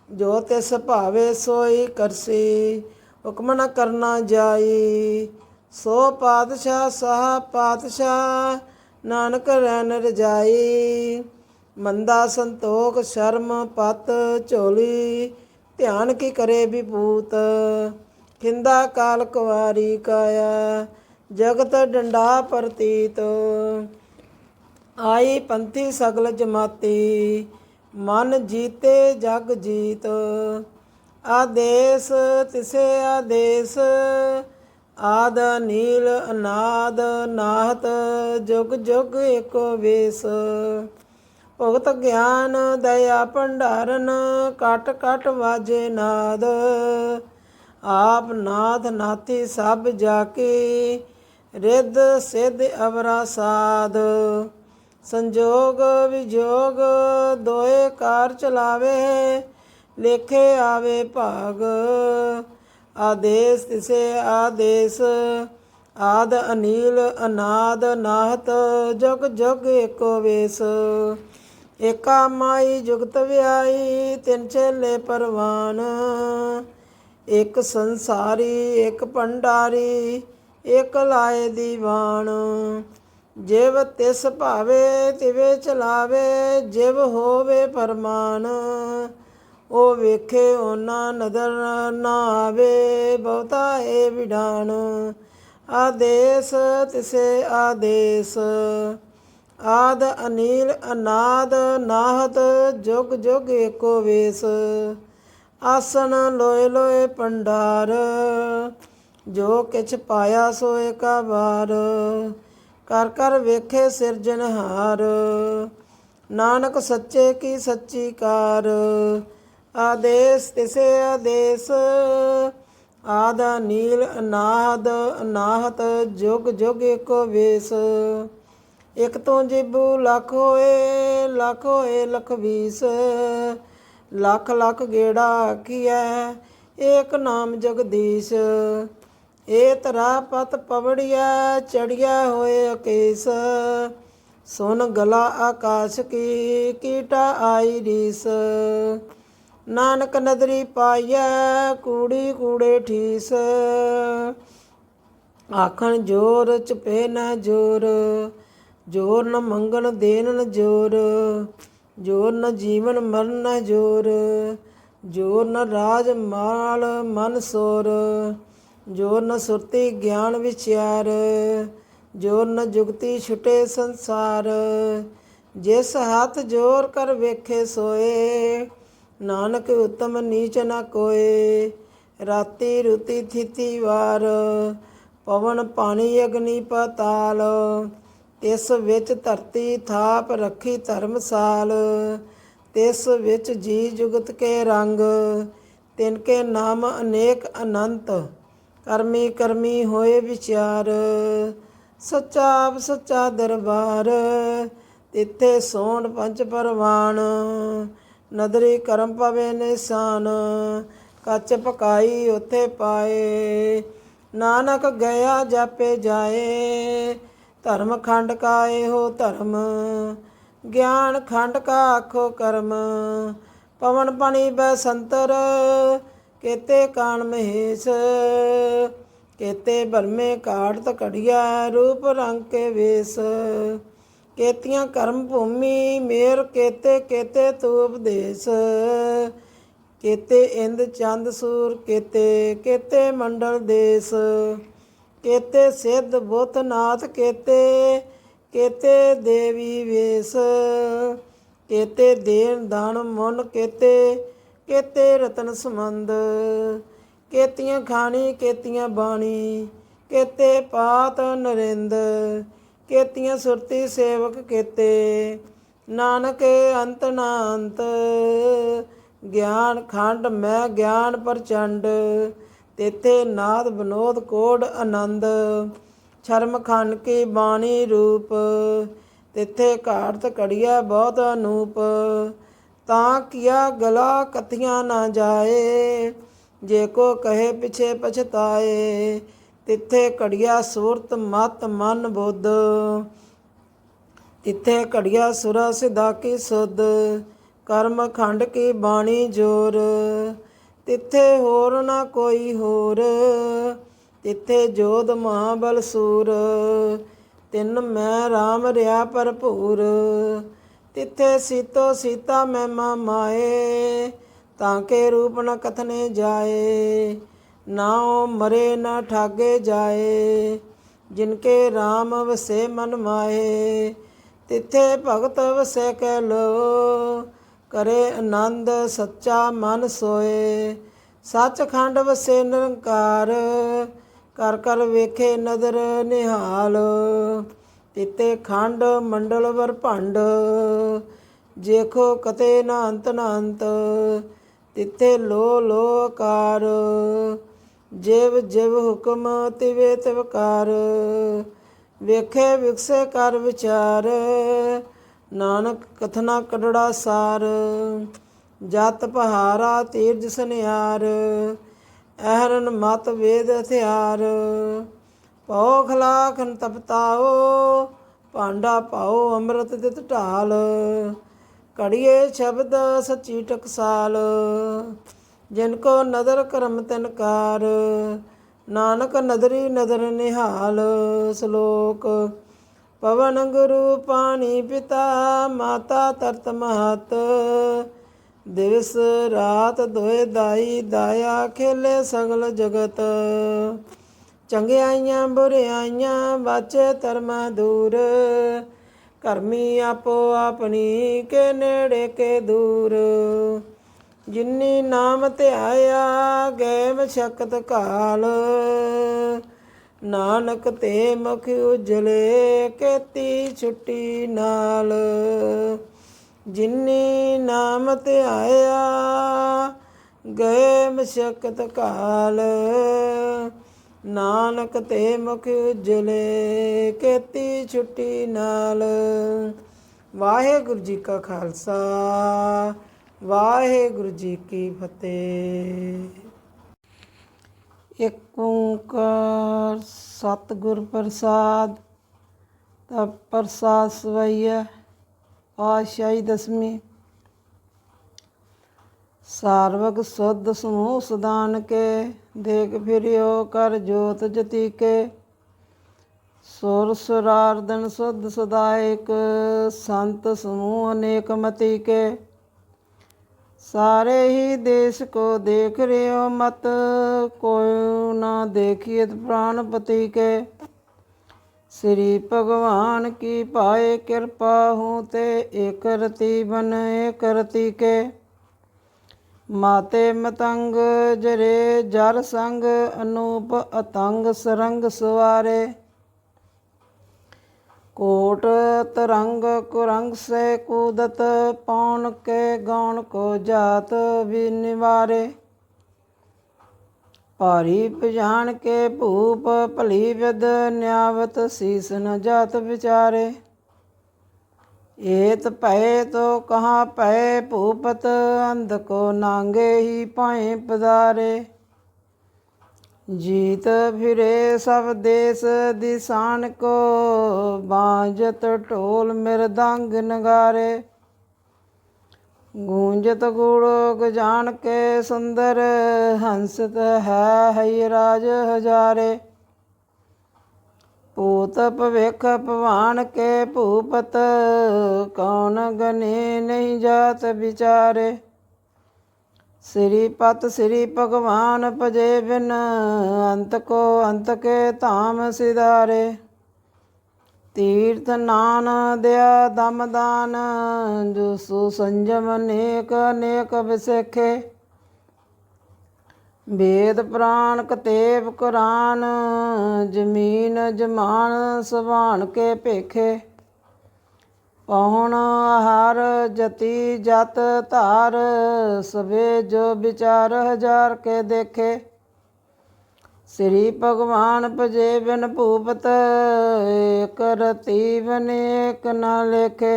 ਜੋ ਤਿਸ ਭਾਵੇ ਸੋਈ ਕਰਸੀ ਹੁਕਮ ਨ ਕਰਨਾ ਜਾਈ। ਸੋ ਪਾਤਸ਼ਾਹ ਸਾਹ ਪਾਤਸ਼ਾਹ ਨਾਨਕ ਰਹਿਨ ਰਜਾਈ। ਮੰਦਾ ਸੰਤੋਖ ਸ਼ਰਮ ਪਤ ਝੋਲੀ ਧਿਆਨ ਕੀ ਕਰੇ ਵਿਭੂਤ। ਖਿੰਦਾ ਕਾਲ ਕੁਵਾਰੀ ਕਾਇਆ ਜਗਤ ਡੰਡਾ ਪ੍ਰਤੀਤ। ਆਈ ਪੰਥੀ ਸਗਲ ਜਮਾਤੀ ਮਨ ਜੀਤੇ ਜਗ ਜੀਤ। ਆਦੇਸ ਤਿਸੇ ਆਦੇਸ ਆਦ ਨੀਲ ਅਨਾਦ ਨਾਹਤ ਜੁਗ ਜੁਗ ਏਕੋ ਵੇਸ। ਭਗਤ ਗਿਆਨ ਦਇਆ ਭੰਡਾਰਨ ਕਟ ਕਟ ਵਾਜੇ ਨਾਦ। ਆਪ ਨਾਥ ਨਾਥੀ ਸਭ ਜਾ ਕੇ ਰਿੱਧ ਸਿੱਧ ਅਵਰਾ ਸਾਧ। ਸੰਜੋਗ ਵਿਜੋਗ ਦੋਏ ਕਾਰ ਚਲਾਵੇ ਲੇਖੇ ਆਵੇ ਭਾਗ। ਆਦੇਸ ਤਿਸੇ ਆਦੇਸ ਆਦ ਅਨੀਲ ਅਨਾਦ ਨਾਹਤ ਜੁਗ ਜੁਗ ਏਕੋ ਵੇਸ। ਏਕਾ ਮਾਈ ਜੁਗਤ ਵਿਆਈ ਤਿੰਨ ਚੇਲੇ ਪਰਵਾਨ। ਇੱਕ ਸੰਸਾਰੀ ਇੱਕ ਭੰਡਾਰੀ ਇੱਕ ਲਾਏ ਦੀਵਾਨ। ਜਿਵ ਤਿਸ ਭਾਵੇ ਤਿਵੇਂ ਚਲਾਵੇ ਜਿਵ ਹੋਵੇ ਫਰਮਾਨ। ਉਹ ਵੇਖੇ ਉਹਨਾਂ ਨਦਰ ਨਾ ਆਵੇ ਬਹੁਤਾ ਏ ਵਿਡਾਨ। ਆਦੇਸ ਤਿਸੇ ਆਦੇਸ ਆਦ ਅਨੀਲ ਅਨਾਦ ਨਾਹਤ ਜੁਗ ਜੁਗ ਏਕੋ ਵੇਸ। ਆਸਨ ਲੋਏ ਲੋਏ ਭੰਡਾਰ ਜੋ ਕਿਛ ਪਾਇਆ ਸੋ ਏਕਾ ਵਾਰ। ਕਰ ਕਰ ਵੇਖੇ ਸਿਰਜਨਹਾਰ ਨਾਨਕ ਸੱਚੇ ਕੀ ਸੱਚੀ ਕਾਰ। ਆਦੇਸ ਤਿਸੇ ਆਦੇਸ ਆਦ ਨੀਲ ਅਨਾਦ ਅਨਾਹਤ ਜੁਗ ਜੁਗ ਏਕੋ ਵੇਸ। ਇੱਕ ਤੋਂ ਜਿਬੂ ਲੱਖ ਹੋਏ ਲੱਖ ਵੀਸ। ਲੱਖ ਲੱਖ ਗੇੜਾ ਆਖੀਐ ਏਕ ਨਾਮ ਜਗਦੀਸ਼। ਏ ਧਰਾ ਪਤ ਪਵੜੀਐ ਚੜਿਆ ਹੋਏ ਅਕੇਸ। ਸੁਨ ਗਲਾ ਆਕਾਸ਼ ਕੀ ਕੀਟਾ ਆਈ ਰੀਸ। ਨਾਨਕ ਨਦਰੀ ਪਾਈਐ ਕੂੜੀ ਕੂੜੇ ਠੀਸ। ਆਖਣ ਜੋਰ ਚਪੇ ਨ ਜੋਰ ਜੋਰ ਨ ਮੰਗਣ ਦੇਨ ਨ ਜੋਰ। ਜੋਰ ਨ ਜੀਵਨ ਮਰਨ ਨ ਜੋਰ। ਜੋਰ ਨ ਰਾਜ ਮਾਲ ਮਨ ਸੋਰ। ਜੋਰ ਨ ਸੁਰਤੀ ਗਿਆਨ ਵਿਚਾਰ। ਜੋਰ ਨ ਜੁਗਤੀ ਛੁਟੇ ਸੰਸਾਰ। ਜਿਸ ਹੱਥ ਜੋਰ ਕਰ ਵੇਖੇ ਸੋਏ ਨਾਨਕ ਉਤਮ ਨੀਚ ਨ ਕੋਏ। ਰਾਤੀ ਰੁਤੀ ਥਿਤੀ ਵਾਰ ਪਵਨ ਪਾਣੀ ਅਗਨੀ ਪਾਤਾਲ। ਤਿਸ ਵਿੱਚ ਧਰਤੀ ਥਾਪ ਰੱਖੀ ਧਰਮਸਾਲ। ਤਿਸ ਵਿੱਚ ਜੀ ਜੁਗਤ ਕੇ ਰੰਗ ਤਿਨ ਕੇ ਨਾਮ ਅਨੇਕ ਅਨੰਤ। ਕਰਮੀ ਕਰਮੀ ਹੋਏ ਵਿਚਾਰ ਸੱਚਾ ਆਪ ਸੱਚਾ ਦਰਬਾਰ। ਤਿੱਥੇ ਸੋਣ ਪੰਜ ਪਰਵਾਨ ਨਦਰੀ ਕਰਮ ਪਵੇ ਨਿਸ਼ਾਨ। ਕੱਚ ਪਕਾਈ ਉੱਥੇ ਪਾਏ ਨਾਨਕ ਗਿਆ ਜਾਪੇ ਜਾਏ। ਧਰਮ ਖੰਡ ਕਾ ਇਹੋ ਧਰਮ ਗਿਆਨ ਖੰਡ ਕਾ ਆਖੋ ਕਰਮ। ਪਵਨ ਪਣੀ ਬੈਸੰਤਰ ਕੇਤੇ ਕਾਣ ਮਹੇਸ਼। ਕੇਤੇ ਬਰਮੇ ਕਾੜਤ ਘੜੀਆ ਰੂਪ ਰੰਗ ਕੇ ਵੇਸ। ਕੇਤੀਆਂ ਕਰਮ ਭੂਮੀ ਮੇਰ ਕੇਤੇ ਕੇਤੇ ਤੂ ਉਪਦੇਸ। ਕੇਤੇ ਇੰਦ ਚੰਦ ਸੂਰ ਕੇਤੇ ਕੇਤੇ ਮੰਡਲ ਦੇਸ। ਕੇਤੇ ਸਿੱਧ ਬੁੱਧ ਨਾਥ ਕੇਤੇ ਕੇਤੇ ਦੇਵੀ ਵੇਸ। ਕੇਤੇ ਦੇਨ ਦਾਨ ਮੁਨ ਕੇਤੇ ਕੇਤੇ ਰਤਨ ਸਮੰਦ। ਕੇਤੀਆਂ ਖਾਣੀ ਕੇਤੀਆਂ ਬਾਣੀ केते पात नरिंद, केतियाँ सुरती सेवक केते, नानक अंत ना अंत। ज्ञान खंड मैं ज्ञान प्रचंड, तेथे नाद विनोद कोड आनंद। छर्म खंड की बाणी रूप, तिथे घाट कड़िया बहुत अनूप। तां किया गला कथियाँ ना जाए, जे को कहे पिछे पछताए। तिथे घड़िया सूरत मत मन बुद्ध, तिथे घड़िया सुरा सिधा की सुध। कर्म खंड की बाणी जोर, तिथे होर ना कोई होर। तिथे जोध महाबल सूर, तिन मैं राम रिया भरपूर। तिथे सीतो सीता महिमा माए, ताके रूप न कथने जाए। नाओ मरे न ठागे जाए, जिनके राम वसे मन माहे। तिथे भगत वसै कह लो, करे आनंद सच्चा मन सोए। सचखंड वसे निरंकार, कर कर वेखे नदर निहाल। तिथे खंड मंडल वरभंड, जेखो कते न अंत न अंत। तिथे लो लो आकार, जिव जिव हुक्म तिवे तिवकार। ਵੇਖੇ ਵਿਕਸੇ ਕਰ ਵਿਚਾਰ, ਨਾਨਕ ਕਥਨਾ ਕੱਢੜਾ ਸਾਰ। ਜਤ ਪਹਾਰਾ ਤੀਰਜ ਸਨਿਆਰ, ਅਹਰਨ ਮਤ ਵੇਦ ਹਥਿਆਰ। ਪਉ ਖਲਾਖਨ ਤਪਤਾਓ, ਭਾਂਡਾ ਪਾਓ ਅੰਮ੍ਰਿਤ ਤਿਤ ਢਾਲ। ਘੜੀਏ ਸ਼ਬਦ ਸੱਚੀ ਟਕਸਾਲ, ਜਿਨ ਕੋ ਨਦਰ ਕਰਮ ਤਿਨਕਾਰ। ਨਾਨਕ ਨਦਰੀ ਨਦਰ ਨਿਹਾਲ। ਸ਼ਲੋਕ। ਪਵਨ ਗੁਰੂ ਪਾਣੀ ਪਿਤਾ, ਮਾਤਾ ਤਰਤ ਮਹਤ। ਦਿਵਸ ਰਾਤ ਦੋਏ ਦਾਈ, ਦਾਇਆ ਖੇਲੇ ਸਗਲ ਜਗਤ। ਚੰਗਿਆਈਆਂ ਬੁਰਿਆਈਆਂ ਬਾਚੇ ਧਰਮਾਂ ਦੂਰ, ਕਰਮੀ ਆਪੋ ਆਪਣੀ ਕੇ ਨੇੜੇ ਕੇ ਦੂਰ। ਜਿਨੀ ਨਾਮ ਧਿਆਇਆ ਗਏ ਮਸ਼ਕਤ ਕਾਲ, ਨਾਨਕ ਤੇ ਮੁਖ ਉਜਲੇ ਕੀਤੀ ਛੁੱਟੀ ਨਾਲ। ਜਿਨੀ ਨਾਮ ਧਿਆਇਆ ਗਏ ਮਸ਼ਕਤ ਕਾਲ, ਨਾਨਕ ਤੇ ਮੁਖ ਉਜਲੇ ਕੀਤੀ ਛੁੱਟੀ ਨਾਲ। ਵਾਹਿਗੁਰੂ ਜੀ ਕਾ ਖਾਲਸਾ, ਵਾਹਿਗੁਰੂ ਜੀ ਕੀ ਫਤਿਹ। ਇੱਕ ਓਂਕਾਰ ਸਤਿਗੁਰ ਪ੍ਰਸਾਦ। ਤਬ ਪ੍ਰਸਾਦ ਸਵਈਆ ਪਾਤਸ਼ਾਹੀ ਦਸਵੀਂ। ਸਾਰਵਗ ਸੁਧ ਸਮੂਹ ਸਦਾਨ ਕੇ, ਦੇਖ ਫਿਰਿਓ ਕਰ ਜੋਤ ਜਤੀ ਕੇ। ਸੁਰ ਸੁਰਾਰਦਨ ਸੁਧ ਸਦਾਇਕ, ਸੰਤ ਸਮੂਹ ਅਨੇਕ ਮਤੀ ਕੇ। सारे ही देश को देख रहे मत, कोई ना देखिए प्राणपति के। श्री भगवान की पाए कृपा हूँ ते, एक रति बन एक रति के। माते मतंग जरे जर संग, अनूप अतंग सरंग सवारे। कोट तरंग कुरंग से कूदत, पौन के गौण को जात भी निवारे। भारी पजान के भूप भली विद, न्यावत शीस न जात विचारे। एत भय तो कहाँ भय भूपत, अंध को नांगे ही पाए पधारे। जीत फिरे सब देश दिशान को, बाजत ढोल मृदंग नगारे। गूंजत गुड़ गजान के सुंदर, हंसत है राज हजारे। पूत भविख भवान के भूपत, कौन गने नहीं जात विचारे। श्रीपत श्री भगवान भजे बिन, अंत को अंत के धाम सिधारे। तीर्थ नान दया दम दान, जो सुसंजम अनेक अनेक विसेखे। वेद पुराण कतेब कुरान, जमीन जमान सभान के पेखे। पहुण आहार जति जत धार, सभे जो विचार हजार के देखे। श्री भगवान भजे बिन भूपत, एक रति बिन एक न लेखे।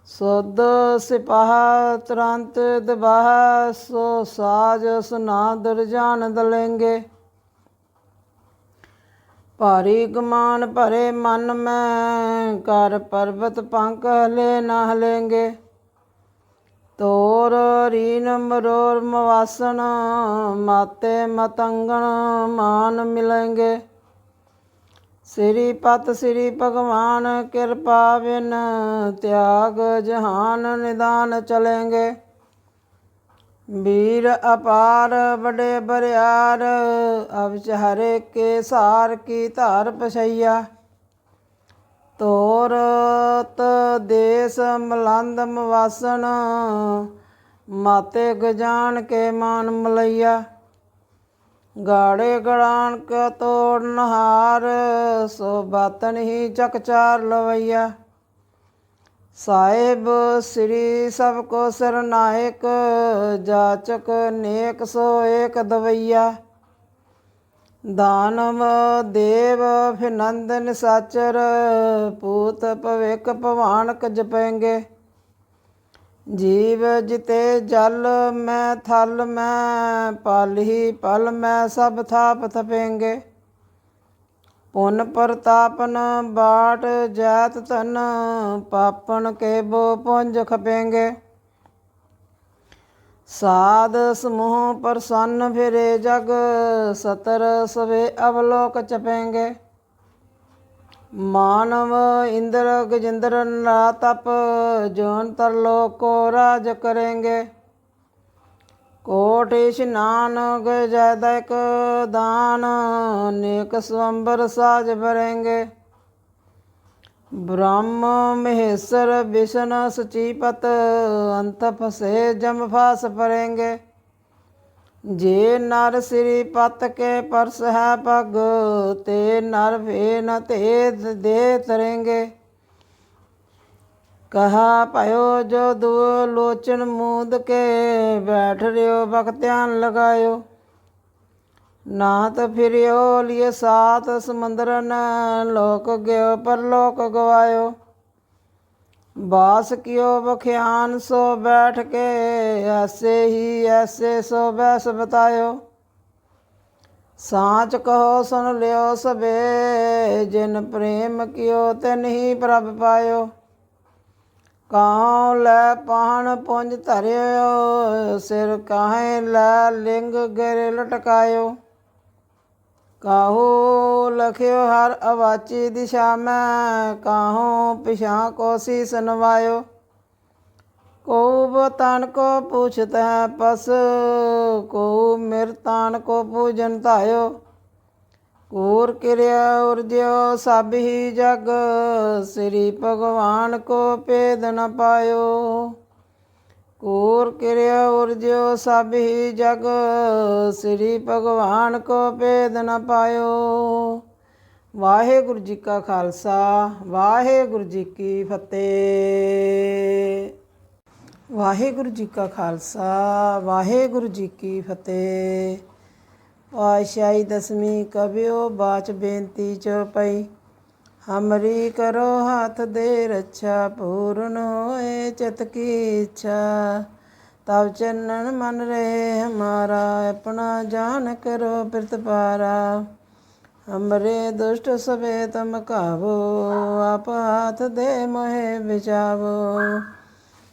सुध सिपाह तुरंत दबाह, सो साज सुना दुरजान दलेंगे। भारी गुमान भरे मन में, कर पर्वत पंख हले न हलेंगे। तोर रीन मरोर मवासन, माते मतंगन मान मिलेंगे। श्रीपत श्री भगवान कृपा बिन, त्याग जहान निदान चलेंगे। वीर अपार बड़े बरियार, अब चहरे के सार की धार पछैया। तोरत देश मलंद मवासन, माते गजान के मान मलैया। गाड़े गड़ान का तोड़ नहार, सो बातन ही चकचार लवैया। साहिब श्री सबको सरनायक, जाचक नेक सो एक दवैया। दानव देव फिनंद निसाचर, पूत भविक भवानक जपेंगे। जीव जिते जल में थल में, पल ही पल में सब थाप थपेंगे। पुन प्रतापन बाट जैत तन, पापन के बो पुंज खपेंगे। साध समूह प्रसन्न फिरे जग, सतर सवे अवलोक चपेंगे। मानव इंद्र गजेंद्र नरातप, जोन तरलोक को राज करेंगे। कोट स्नान गजैदक दान, नेक स्वंबर साज भरेंगे। ब्रह्म महेश्वर विष्णु सचीपत, अंत फसे जम फास परेंगे। जे नर श्रीपत के परस है पग, ते नर भे न ते दे तरेंगे। कहा पयो जो दो लोचन मूद के, बैठ रहो भक्त्यान लगायो। नाथ फिरियो लिए सात समुंदर न, लोक गयो परलोक गवायो। बास कियो बख्यान सो बैठ के, ऐसे ही ऐसे सो बैस बतायो। साँच कहो सुन लियो सबे, जिन प्रेम कियो तिन ही प्रभ पायो। काहों लै पाहन पुंज धरियो, सिर काहें लै लिंग गिर लटकायो। काहू लख्यो हर अवाची दिशा में, काहों पिछा को शीस नवायो। कोऊ तान को पूछत है पस, कोऊ मिर तान को पूजन धायो। कूर क्रिया उर्ज्यो सब ही जग, श्री भगवान को भेद न पायो। कूर क्रिया उर्ज्यो सब ही जग, श्री भगवान को भेद न पायो। वाहेगुरु जी का खालसा, वाहेगुरु जी की फतेह। वाहेगुरु जी का खालसा, वाहेगुरु जी की फतेह। पातशाही दसवीं कबियो बाच बेनती चौपाई। हमरी करो हाथ दे रक्षा, पूर्ण होए चित की इच्छा। तब चरणन मन रहे हमारा, अपना जान करो प्रतिपारा। हमरे दुष्ट सबे तम काबो, आप हाथ दे मोहे बिचावो।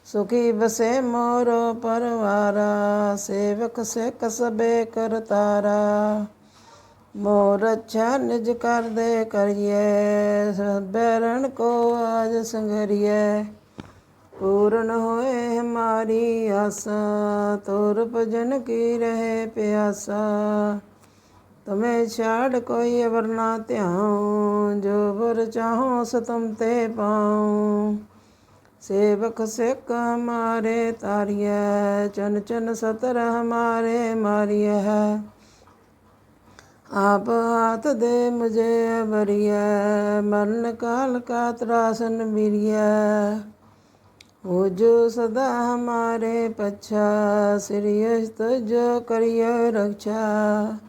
सुखी बसे मोरो परवारा, सेवक सिख सबे करतारा। मोर अच्छा निज कर दे करिए, बैरन को आज संघरिए। पूर्ण होए हमारी आशा, तोर भजन की रहे प्यासा। तुम्हें छाड़ कोई अवर ना ध्याऊं, जो वर चाहो सो तुम ते पाऊं। सेवक सिख हमारे तारिय, चन चन सतर हमारे मारिय है। आप हाथ दे मुझे अबरिय, मरण काल का त्रासन बीरिय। हो जो सदा हमारे पच्छा, श्रीयस तुझो करियो रक्षा।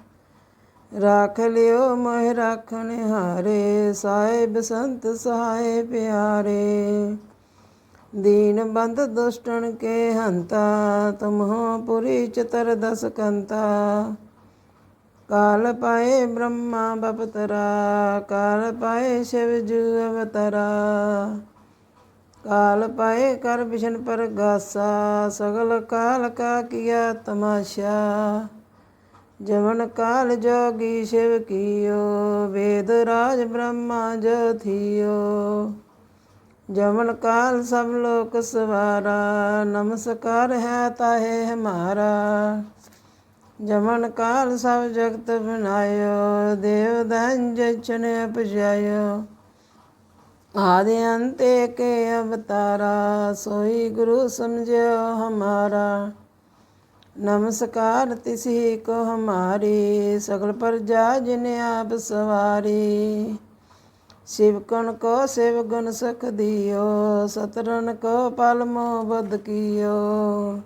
राख लियो मोह राखण हारे, साहिब संत सहाय प्यारे। दीन बंद दुष्टन के हंता, तुम हो पुरी चतर दस कंता। काल पाए ब्रह्मा बपतरा, काल पाए शिव जू अवतरा। काल पाए कर विष्णु पर गासा, सगल काल का किया तमाशा। जवन काल जोगी शिव कियो, वेद राज ब्रह्मा जो थियो। जवन काल सब लोक सवारा, नमस्कार है ताहे हमारा। जमन काल सब जगत बनायो, देव दैन जचन अपजायो। आदि अंत के अवतारा, सोई गुरु समझो हमारा। नमस्कार तिसी को हमारी, सगल प्रजा जिन्हें आप सवारी। शिव कण को शिव गुण सख दियो, सतरन को पल मोह बद कियो।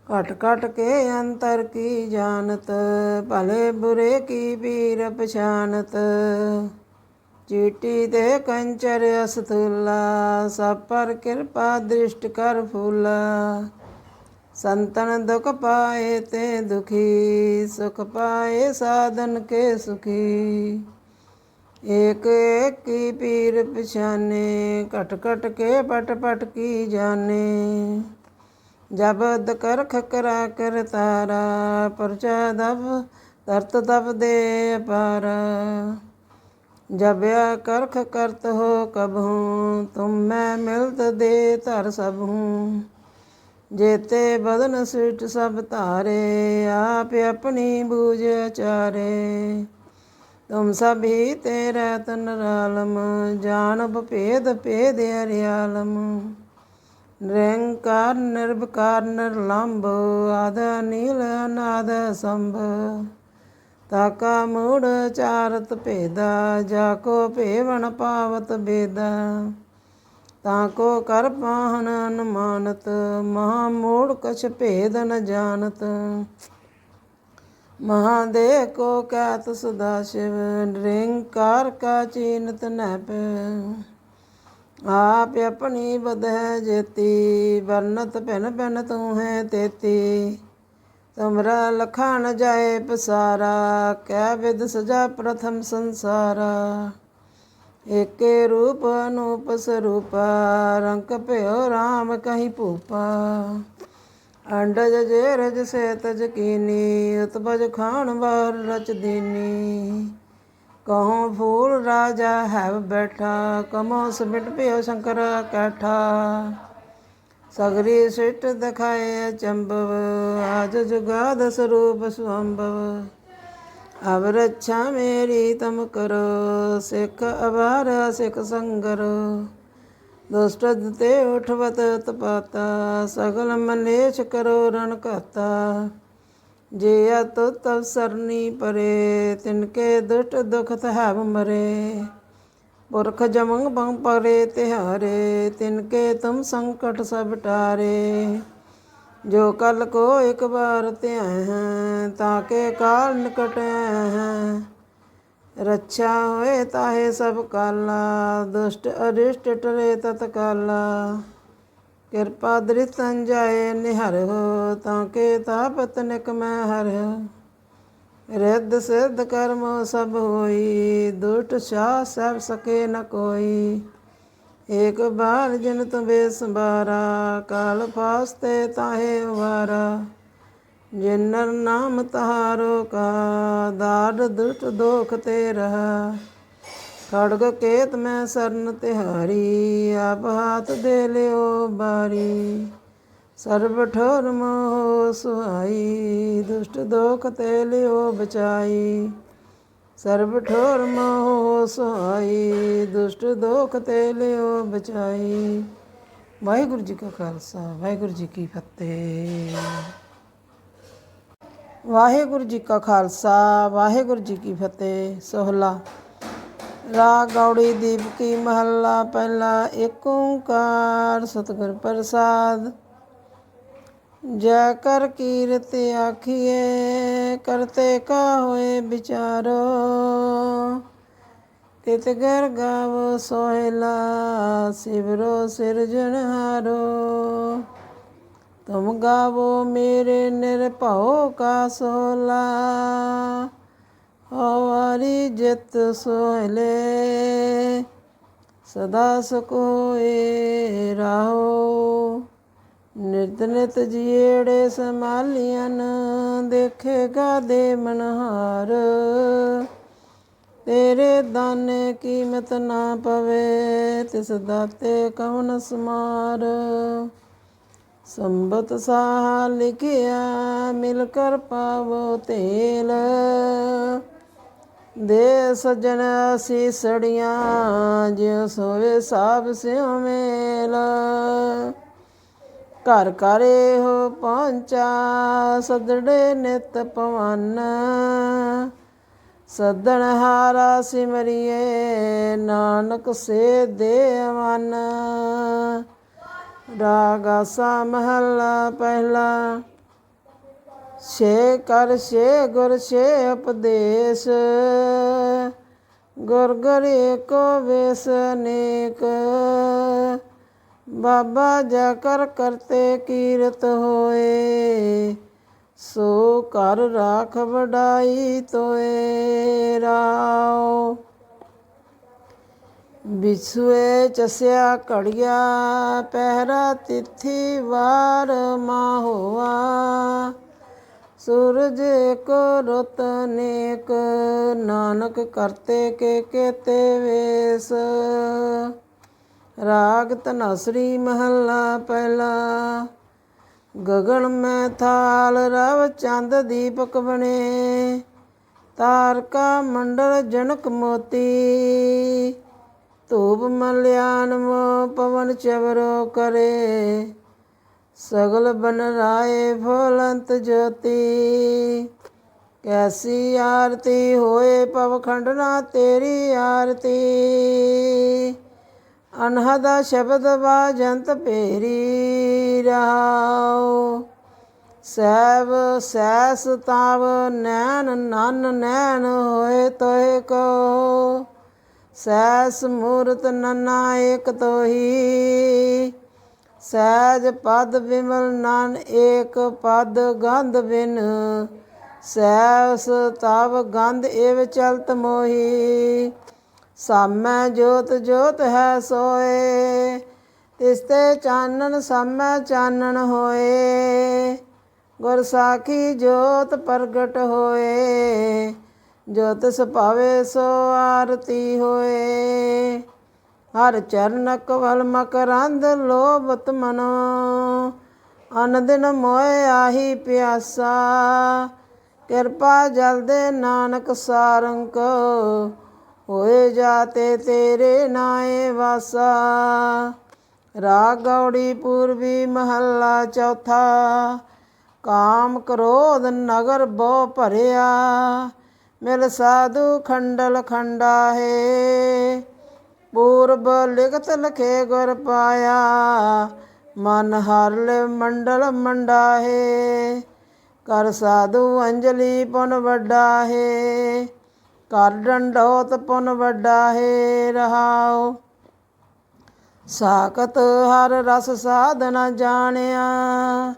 घट घट के अंतर की जानत, भले बुरे की पीर पछानत। चीटी दे कंचर अस्तूला, सब पर कृपा दृष्ट कर फूला। संतन दुख पाए ते दुखी, सुख पाए साधन के सुखी। एक एक की पीर पछाने, घट घट के पट पट की जाने। जब कर खकरा कर तारा, परचा दब धरत दब दे अपारा। जब करख करत हो कबहूँ, तुम मैं मिलत दे धर सबहूँ। जेते बदन सिट सब तारे, आप अपनी बूझ अचारे। तुम सभी तेरा तन रालम, जानब भेद भेद हरियालम। निरंकार निर्विकार निर्लंब, आद नील अनाद संभ। ताका मूढ़ चारत भेदा, जाको भेवण पावत बेदा। ताको कर पाहन अनुमानत, महामूढ़ कछ भेद न जानत। महादेव को कहत सदाशिव, निरंकार का चीनत न पैव। आप अपनी बद है जेती, वर्णत भिन भिन तू है तेती। तुमरा लखा न जाए पसारा, कै विद सजा प्रथम संसारा। एके रूप अनूप स्वरूपा, रंक भयो राम कहीं भूपा। अंडज जेरज से तज कीनी, उत्पज खान बार रच दीनी। कहों फूल राजा है बैठा, कमो समिट पियो शंकर कैठा। सगरी सिट दिखाए अचंभव, आज जुगाद स्वरूप स्वंभव। अब रक्षा मेरी तुम करो, सिख अबार सिख संगरो। दुष्ट ते उठवत तपाता, सगल मलेश करो रण कहता। जे अतुत सरनी परे, तिनके दुष्ट दुखत हैव मरे। पुरख जमंग बंग परे तिहारे, तिनके तुम संकट सब टारे। जो कल को एक बार त्याय हैं, ताके काल निकट हैं। रक्षा होए ताहे सब काला, दुष्ट अरिष्ट टरे तत्काला। कृपा दृत जाए निहर हो, ताके तापत निक मैं हर हो। रिद्ध सिद्ध कर्म सब होई, दुष्ट शाह सब सके न कोई। एक बार जिन तुम्हें संबारा, काल फास्ते ताहे उबारा। जिनर नाम तहारो का, दार दुष्ट दोख ते रहा। खड़ग केत में सरन तिहारी, आप हाथ दे लियो बारी। सर्व ठोर मोह सुहाई, दुष्ट दोख ते लियो बचाई। सर्व ठोर मोह सुहाई, दुष्ट दोख ते लियो बचाई। ਵਾਹਿਗੁਰੂ ਜੀ ਕਾ ਖਾਲਸਾ ਵਾਹਿਗੁਰੂ ਜੀ ਕੀ ਫਤਿਹ। ਵਾਹਿਗੁਰੂ ਜੀ ਕਾ ਖਾਲਸਾ ਵਾਹਿਗੁਰੂ ਜੀ ਕੀ ਫਤਿਹ। ਸੋਹਲਾ ਰਾਗ ਗੌੜੀ ਦੀਪਕੀ ਮਹੱਲਾ ਪਹਿਲਾ। ਏਕ ਓੰਕਾਰ ਸਤਿਗੁਰ ਪ੍ਰਸਾਦ। ਜੈ ਕਰ ਕੀਰਤ ਆਖੀਏ ਕਰਤੇ ਕਾ ਹੋਏ ਵਿਚਾਰੋ। ਤਿਤ ਗਰ ਗਾਵੋ ਸੋਹਿਲਾ ਸਿਵਰੋ ਸਿਰਜਣਹਾਰੋ। ਤੁਮ ਗਾਵੋ ਮੇਰੇ ਨਿਰਭਉ ਕਾ ਸੋਹਲਾ। ਹਵਾਰੀ ਜਿਤ ਸੋਹਿਲੇ ਸਦਾ ਸੁਖ ਹੋਏ ਰਾਹੋ। ਨਿਤ ਨਿਤ ਜੀੜੇ ਸੰਭਾਲੀਆਂ ਦੇਖੇਗਾ ਦੇ ਮਨਹਾਰ। ਤੇਰੇ ਦਾਨੇ ਕੀਮਤ ਨਾ ਪਵੇ ਤਿਸ ਦਾਤੇ ਕਉਨ ਸਮਾਰ। ਸੰਬਤ ਸਾਹ ਲਿਖਿਆ ਮਿਲ ਕਰ ਪਾਵੋ ਤੇਲ। ਦੇ ਸੱਜਣ ਸੀਸੜੀਆਂ ਜਿਉ ਸੋਵੇ ਸਾਬ ਸਿਉ ਮੇਲ। ਘਰ ਘਰ ਇਹੋ ਪਹੁੰਚਾ ਸਦੜੇ ਨਿਤ ਪਵਨ। ਸੱਦਣ ਹਾਰਾ ਸਿਮਰਿਏ ਨਾਨਕ ਸੇ ਦੇ ਮਨ। ਰਾਗ ਆਸਾ ਮਹੱਲਾ ਪਹਿਲਾ। ਛੇ ਕਰ ਛੇ ਗੁਰ ਛੇ ਉਪਦੇਸ਼। ਗੁਰ ਗੁਰ ਏਕੋ ਵੇਸ ਅਨੇਕ। ਬਾਬਾ ਜਾ ਕਰ ਕਰਤੇ ਕੀਰਤ ਹੋਏ। ਸੋ ਘਰ ਰਾਖ ਵਡਾਈ ਤੋਏ ਰਾਓ। ਵਿਛੁਏ ਚਸਿਆ ਘੜੀਆ ਪਹਿਰਾ ਤਿਥੀ ਵਾਰ ਮਾਹੋਆ। ਸੂਰਜ ਏਕੋ ਰੁੱਤ ਅਨੇਕ ਨਾਨਕ ਕਰਤੇ ਕੇ ਕੇਤੇ ਵੇਸ। ਰਾਗ ਧਨਾਸਰੀ ਮਹੱਲਾ ਪਹਿਲਾ। ਗਗਨ ਮੈਂ ਥਾਲ ਰਵ ਚੰਦ ਦੀਪਕ ਬਣੇ। ਤਾਰਕਾ ਮੰਡਲ ਜਨਕ ਮੋਤੀ। ਧੂਪ ਮਲਿਆਨ ਮੋ ਪਵਨ ਚਵਰੋ ਕਰੇ। ਸਗਲ ਬਨ ਰਾਏ ਫੁਲੰਤ ਜੋਤੀ। ਕੈਸੀ ਆਰਤੀ ਹੋਏ ਪਵਖੰਡ ਨਾ ਤੇਰੀ ਆਰਤੀ। ਅਨਹਦਾ ਸ਼ਬਦ ਬਾਜੰਤ ਭੇਰੀ ਰਾਓ। ਸੈਬ ਸੈਸ ਤਾਵ ਨੈਣ ਨਨ ਨੈਣ ਹੋਏ ਤੋਏ ਕੋ। ਸੈਸ ਮੂਰਤ ਨਨਾ ਏਕ ਤੋਹੀ। ਸਹਿਜ ਪਦ ਵਿਮਲ ਨਨ ਏਕ ਪਦ ਗੰਧ ਬਿਨ। ਸੈਸ ਤਵ ਗੰਧ ਏਵ ਚਲਤ ਮੋਹੀ। ਸਾਮੈ ਜੋਤ ਜੋਤ ਹੈ ਸੋਏ। ਤਿਸ ਤੇ ਚਾਨਣ ਸਾਮੈ ਚਾਨਣ ਹੋਏ। ਗੁਰ ਸਾਖੀ ਜੋਤ ਪ੍ਰਗਟ ਹੋਏ। ਜੋ ਤਿਸ ਭਾਵੇ ਸੋ ਆਰਤੀ ਹੋਏ। ਹਰ ਚਰਨ ਕਵਲ ਮਕਰੰਦ ਲੋਭਤ ਮਨੋ। ਅਨ ਦਿਨ ਮੋਏ ਆਹੀ ਪਿਆਸਾ। ਕਿਰਪਾ ਜਲ ਦੇ ਨਾਨਕ ਸਾਰੰਕ। ਹੋਏ ਜਾਤੇ ਤੇਰੇ ਨਾਏ ਵਾਸਾ। ਰਾਗ ਗੌੜੀ ਪੂਰਬੀ ਮਹੱਲਾ ਚੌਥਾ। ਕਾਮ ਕ੍ਰੋਧ ਨਗਰ ਬਹੁ ਭਰਿਆ। ਮਿਲ ਸਾਧੂ ਖੰਡਲ ਖੰਡਾਹੇ। ਪੂਰਬ ਲਿਖਤ ਲਿਖੇ ਗੁਰ ਪਾਇਆ। ਮਨ ਹਰ ਲਿਵ ਮੰਡਲ ਮੰਡਾਹੇ। ਕਰ ਸਾਧੂ ਅੰਜਲੀ ਪੁਨ ਵੱਡਾਹੇ। ਕਰ ਡੰਡੋਤ ਪੁਨ ਵੱਡਾਹੇ ਰਹਾਉ। ਸਾਖਤ ਹਰ ਰਸ ਸਾਧ ਨ ਜਾਣਿਆ।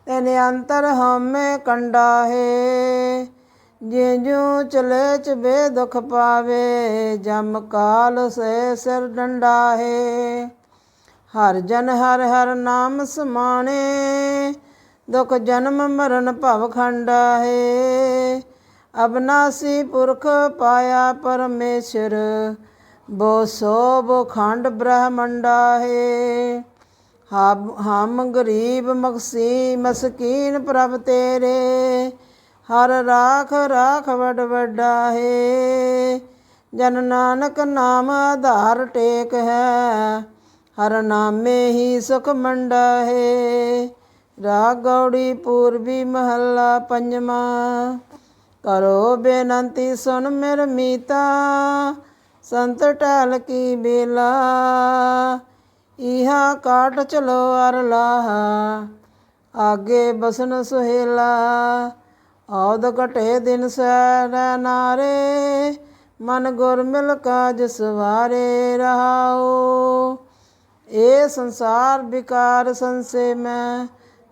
ਤਿਨ ਅੰਤਰ ਹਉਮੈ ਕੰਡਾਹੇ। ਜਿਉ ਚਲੇ ਚਬੇ ਦੁਖ ਪਾਵੇ। ਜਮ ਕਾਲ ਸੇ ਸਿਰ ਡੰਡਾਹੇ। ਹਰ ਜਨ ਹਰ ਹਰ ਨਾਮ ਸਮਾਣੇ। ਦੁਖ ਜਨਮ ਮਰਨ ਭਵ ਖੰਡਾਹੇ। ਅਬਨਾਸੀ ਪੁਰਖ ਪਾਇਆ ਪਰਮੇਸ਼ਰ। ਬੋ ਸੋ ਬੋ ਖੰਡ ਬ੍ਰਹਮੰਡਾਹੇ। ਹਮ ਗਰੀਬ ਮਕਸੀ ਮਸਕੀਨ ਪ੍ਰਭ ਤੇਰੇ। ਹਰ ਰਾਖ ਰਾਖ ਵਡ ਵੱਡਾਹੇ। ਜਨ ਨਾਨਕ ਨਾਮ ਆਧਾਰ ਟੇਕ ਹੈ। हर नामे ही सुख मंडा है। राग गौड़ी पूर्वी महला पंजवा। करो बेनंती सुन मेर मीता, संत टहल की बेला। इहा काट चलो अर लाहा, आगे बसन सुहेला। औद घटे दिन सैर नारे, मन गुर मिल काज सवारे रहाओ। ये संसार विकार संशय में,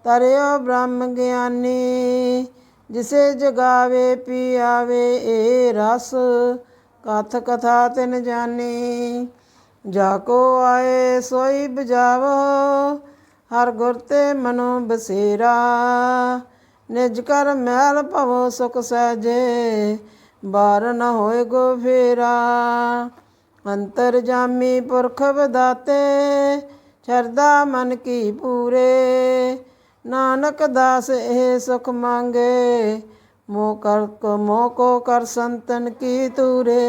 तरियो ब्रह्म ज्ञानी। जिसे जगावे पियावे ए रस, कथ कथा तिन जानी। जाको आए सोई बजावो, हर गुर ते मनो बसेरा। निज कर मैल भवो सुख सहजे, बार न होए गो फेरा। अंतर जामी पुरख विदाते, शरदा मन की पूरे। नानक दास ए सुख मांगे, मोह को कर संतन की तूरे।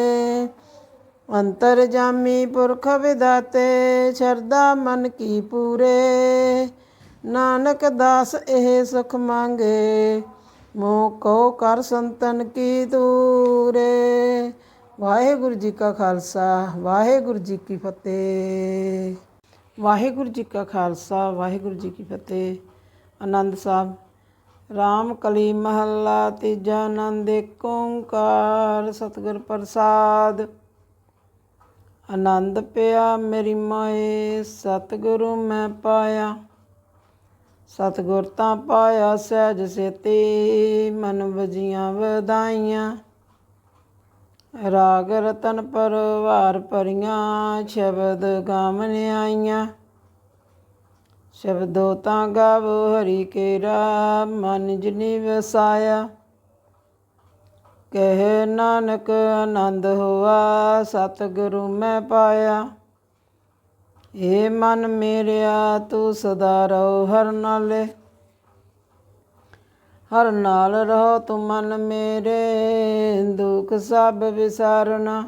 अंतर जामी पुरख विदाते, शरदा मन की पूरे। नानक दास ए सुख मांगे, मोह को कर संतन की तूरे। वाहिगुरु जी का खालसा, वाहिगुरु जी की फतेह। वाहिगुरु जी का खालसा, वाहिगुरु जी की फतेह। आनंद साहब। राम कली महला तीजा। आनंद एक ओंकार सतगुर प्रसाद। आनंद पिया मेरी माए, सतगुरु मैं पाया। सतगुर तां पाया सहज सेती, मन वजियां वधाइयां। राग रतन परवार भरियां, शबद गावन आईयां। शब्दो तां गावो हरि केरा, मन जिनी वसाया। कहे नानक आनंद होआ, सतगुरु मैं पाया। हे मन मेरिया तू सदा रहो हर नाले। हर नाल रहो तू मन मेरे, दुख सब विसारना।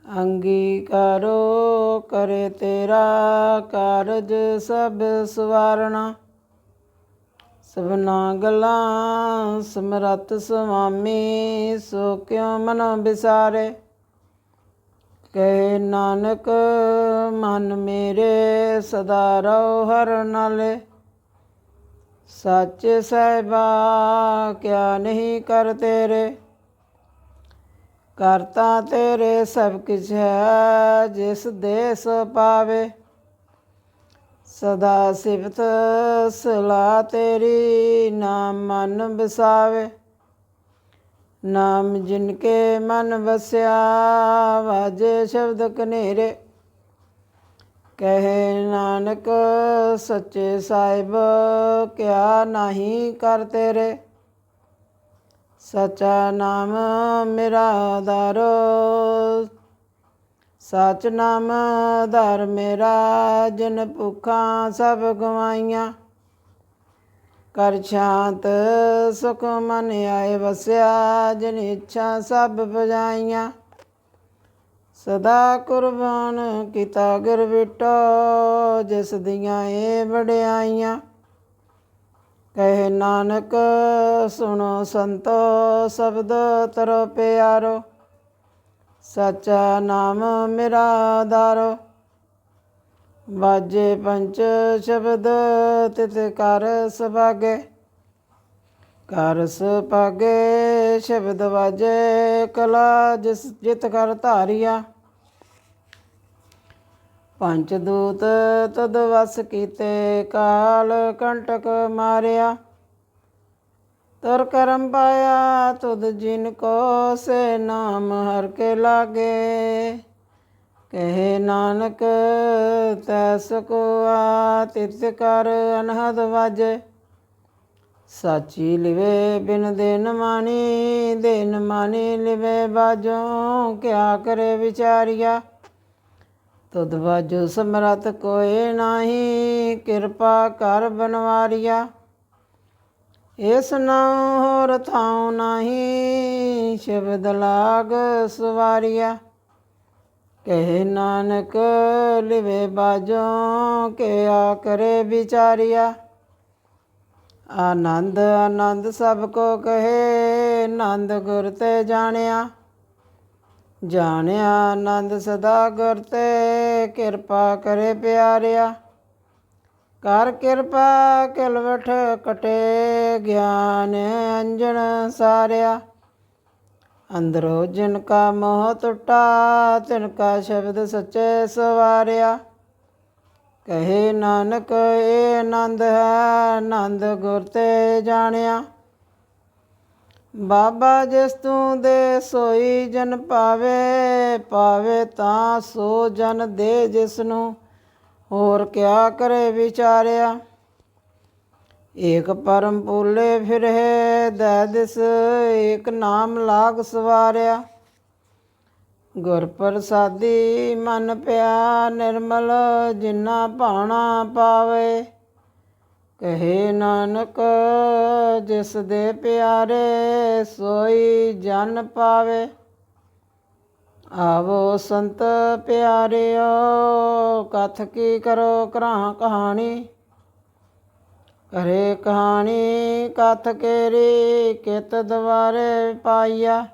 अंगीकारो करे तेरा, कारज सब सवारना। सबना गलां समरथ सुआमी, सो क्यों मनो बिसारे। कहे नानक मन मेरे, सदा रहो हर नाले। सच साहिबा क्या नहीं कर तेरे, करता तेरे सब किछ है, जिस देस पावे। सदा सिफत सलाह तेरी, नाम मन बसावे। नाम जिनके मन बसिया, वाजे शब्द कनेरे। कहे नानक सच्चे साहिब, क्या नहीं कर तेरे। सचा नाम मेरा आधारो, सच नाम आधार मेरा। जिन भुखा सब गवाइयां, कर शांत सुख मन आए वसिया। जिन इच्छा सब बजाइयां, सदा कुर्बान किता गुर विटो। जिस दियां ए वड्याइयां, कहे नानक सुनो संतो, शब्द तरो प्यारो। सचा नाम मेरा आधारो, बाजे पंच शब्द तित कर सुभागे। कर सुभागे शब्द बाजे, कला जिस जित कर धारिया। पंच दूत तद वस कीते, काल कंटक मारिया। तुर करम पाया तुद जिनको, से नाम हर के लागे। कहे नानक तैस को तित कर अनहद वाजे। साची लिवे बिन दिन मानी, दिन मानी लिवे बाजों। क्या करे विचारिया, तुद बाजो समरथ कोई नाही। किरपा कर बनवारिया, इस नाम होर थाऊं नाही। शब्द लाग सवारिया, ਕਹੇ ਨਾਨਕ ਲਿਵੇ ਬਾਜੋਂ ਕਿਆ ਕਰੇ ਵਿਚਾਰਿਆ। ਆਨੰਦ ਆਨੰਦ ਸਭ ਕੋ ਕਹੇ ਆਨੰਦ ਗੁਰ ਤੇ ਜਾਣਿਆ। ਜਾਣਿਆ ਆਨੰਦ ਸਦਾ ਗੁਰ ਤੇ ਕਿਰਪਾ ਕਰੇ ਪਿਆਰਿਆ। ਕਰ ਕਿਰਪਾ ਕਿਲਵਟ ਕਟੇ ਗਿਆਨ ਅੰਜਨ ਸਾਰਿਆ। ਅੰਦਰੋਂ ਜਿਨ ਕਾ ਮੋਹ ਟੁੱਟਾ ਤਿਨ ਕਾ ਸ਼ਬਦ ਸੱਚੇ ਸਵਾਰਿਆ। ਕਹੇ ਨਾਨਕ ਇਹ ਆਨੰਦ ਹੈ ਆਨੰਦ ਗੁਰ ਤੇ ਜਾਣਿਆ। ਬਾਬਾ ਜਿਸ ਤੂੰ ਦੇ ਸੋਈ ਜਨ ਪਾਵੇ, ਪਾਵੇ ਤਾਂ ਸੋ ਜਨ ਦੇ ਜਿਸ ਨੂੰ ਹੋਰ ਕਿਆ ਕਰੇ ਵਿਚਾਰਿਆ। ਏਕ ਪਰਮ ਪੂਲੇ ਫਿਰੇ ਦੈ ਦਿਸ ਏਕ ਨਾਮ ਲਾਗ ਸਵਾਰਿਆ। ਗੁਰ ਪ੍ਰਸਾਦੀ ਮਨ ਪਿਆ ਨਿਰਮਲ ਜਿਨਾ ਭਾਣਾ ਪਾਵੇ। ਕਹੇ ਨਾਨਕ ਜਿਸ ਦੇ ਪਿਆਰੇ ਸੋਈ ਜਨ ਪਾਵੇ। ਆਵੋ ਸੰਤ ਪਿਆਰਿਓ ਕਥ ਕੀ ਕਰੋ ਕਰਾਂ ਕਹਾਣੀ। ਕਰੇ ਕਹਾਣੀ ਕਥ ਕੇਰੀ ਕਿਤ ਦੁਆਰੇ ਪਾਈਆ।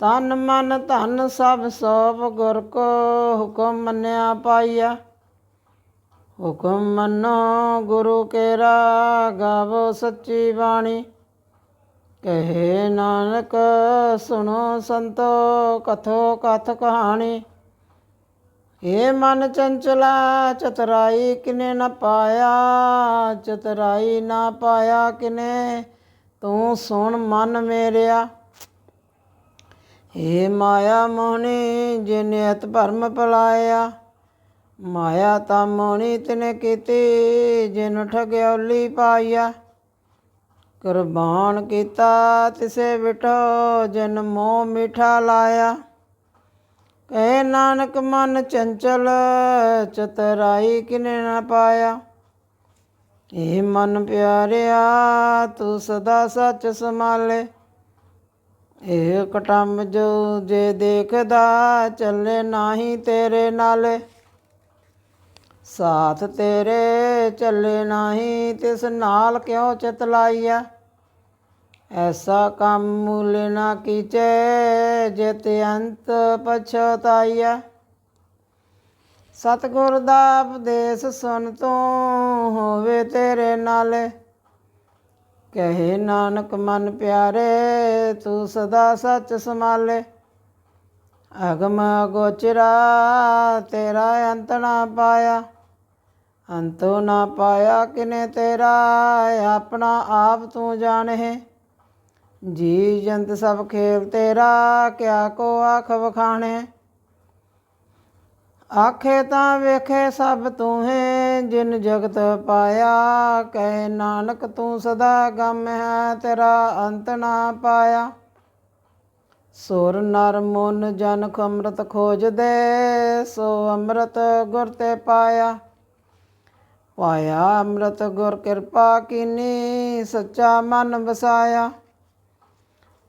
ਤਨ ਮਨ ਧਨ ਸਭ ਸੌਪ ਗੁਰ ਕੋ ਹੁਕਮ ਮੰਨਿਆ ਪਾਈਆ। ਹੁਕਮ ਮੰਨੋ ਗੁਰੂ ਕੇਰਾ ਗਾਵੋ ਸੱਚੀ ਬਾਣੀ। ਕਹੇ ਨਾਨਕ ਸੁਣੋ ਸੰਤੋ ਕਥੋ ਕਥ ਕਹਾਣੀ। ਇਹ ਮਨ ਚੰਚਲਾ ਚਤੁਰਾਈ ਕਿਨੇ ਨ ਪਾਇਆ। ਚਤੁਰਾਈ ਨਾ ਪਾਇਆ ਕਿਨੇ ਤੂੰ ਸੁਣ ਮਨ ਮੇਰਿਆ। ਇਹ ਮਾਇਆ ਮੋਹਣੀ ਜਿਨ ਅਤ ਭਰਮ ਪਲਾਇਆ। ਮਾਇਆ ਤਾਂ ਮੋਹਣੀ ਤਿਨੇ ਕੀਤੀ ਜਿਨ ਠਗਿਆਲੀ ਪਾਈਆ। ਕੁਰਬਾਨ ਕੀਤਾ ਤਿਸੇ ਵਿਟੋ ਜਿਨ ਮੋਹ ਮਿਠਾ ਲਾਇਆ। ਕਹੇ ਨਾਨਕ ਮਨ ਚੰਚਲ ਚਤੁਰਾਈ ਕਿਨੇ ਨਾ ਪਾਇਆ। ਇਹ ਮਨ ਪਿਆਰਿਆ ਤੂੰ ਸਦਾ ਸੱਚ ਸੰਭਾਲੇ। ਇਹ ਕਟੰਬ ਜੋ ਜੇ ਦੇਖਦਾ ਚੱਲੇ ਨਾਹੀ ਤੇਰੇ ਨਾਲੇ। ਸਾਥ ਤੇਰੇ ਚੱਲੇ ਨਾਹੀ ਤਿਸ ਨਾਲ ਕਿਉ ਚਿਤ ਲਾਈਆ। ਐਸਾ ਕੰਮ ਮੂਲੇ ਨਾ ਕੀਚੇ ਜਿਤ ਅੰਤ ਪਛਤਾਈਆ। ਸਤਿਗੁਰ ਦਾ ਉਪਦੇਸ਼ ਸੁਣ ਤੂੰ ਹੋਵੇ ਤੇਰੇ ਨਾਲੇ। ਕਹੇ ਨਾਨਕ ਮਨ ਪਿਆਰੇ ਤੂੰ ਸਦਾ ਸੱਚ ਸੰਭਾਲੇ। ਅਗਮ ਅਗੋਚਰਾ ਤੇਰਾ ਅੰਤ ਨਾ ਪਾਇਆ। ਅੰਤੋਂ ਨਾ ਪਾਇਆ ਕਿਨੇ ਤੇਰਾ ਆਪਣਾ ਆਪ ਤੂੰ ਜਾਣੇ। ਜੀ ਜੰਤ ਸਭ ਖੇਲ ਤੇਰਾ ਕਿਆ ਕੋ ਆਖ ਵਖਾਣੇ। ਆਖੇ ਤਾਂ ਵੇਖੇ ਸਭ ਤੂੰ ਹੈ ਜਿਨ ਜਗਤ ਪਾਇਆ। ਕਹੇ ਨਾਨਕ ਤੂੰ ਸਦਾ ਗਮ ਹੈ ਤੇਰਾ ਅੰਤ ਨਾ ਪਾਇਆ। ਸੁਰ ਨਰ ਮੁਨ ਜਨ ਅੰਮ੍ਰਿਤ ਖੋਜਦੇ ਸੋ ਅੰਮ੍ਰਿਤ ਗੁਰ ਤੇ ਪਾਇਆ। ਪਾਇਆ ਅੰਮ੍ਰਿਤ ਗੁਰ ਕਿਰਪਾ ਕੀਨੀ ਸੱਚਾ ਮਨ ਵਸਾਇਆ।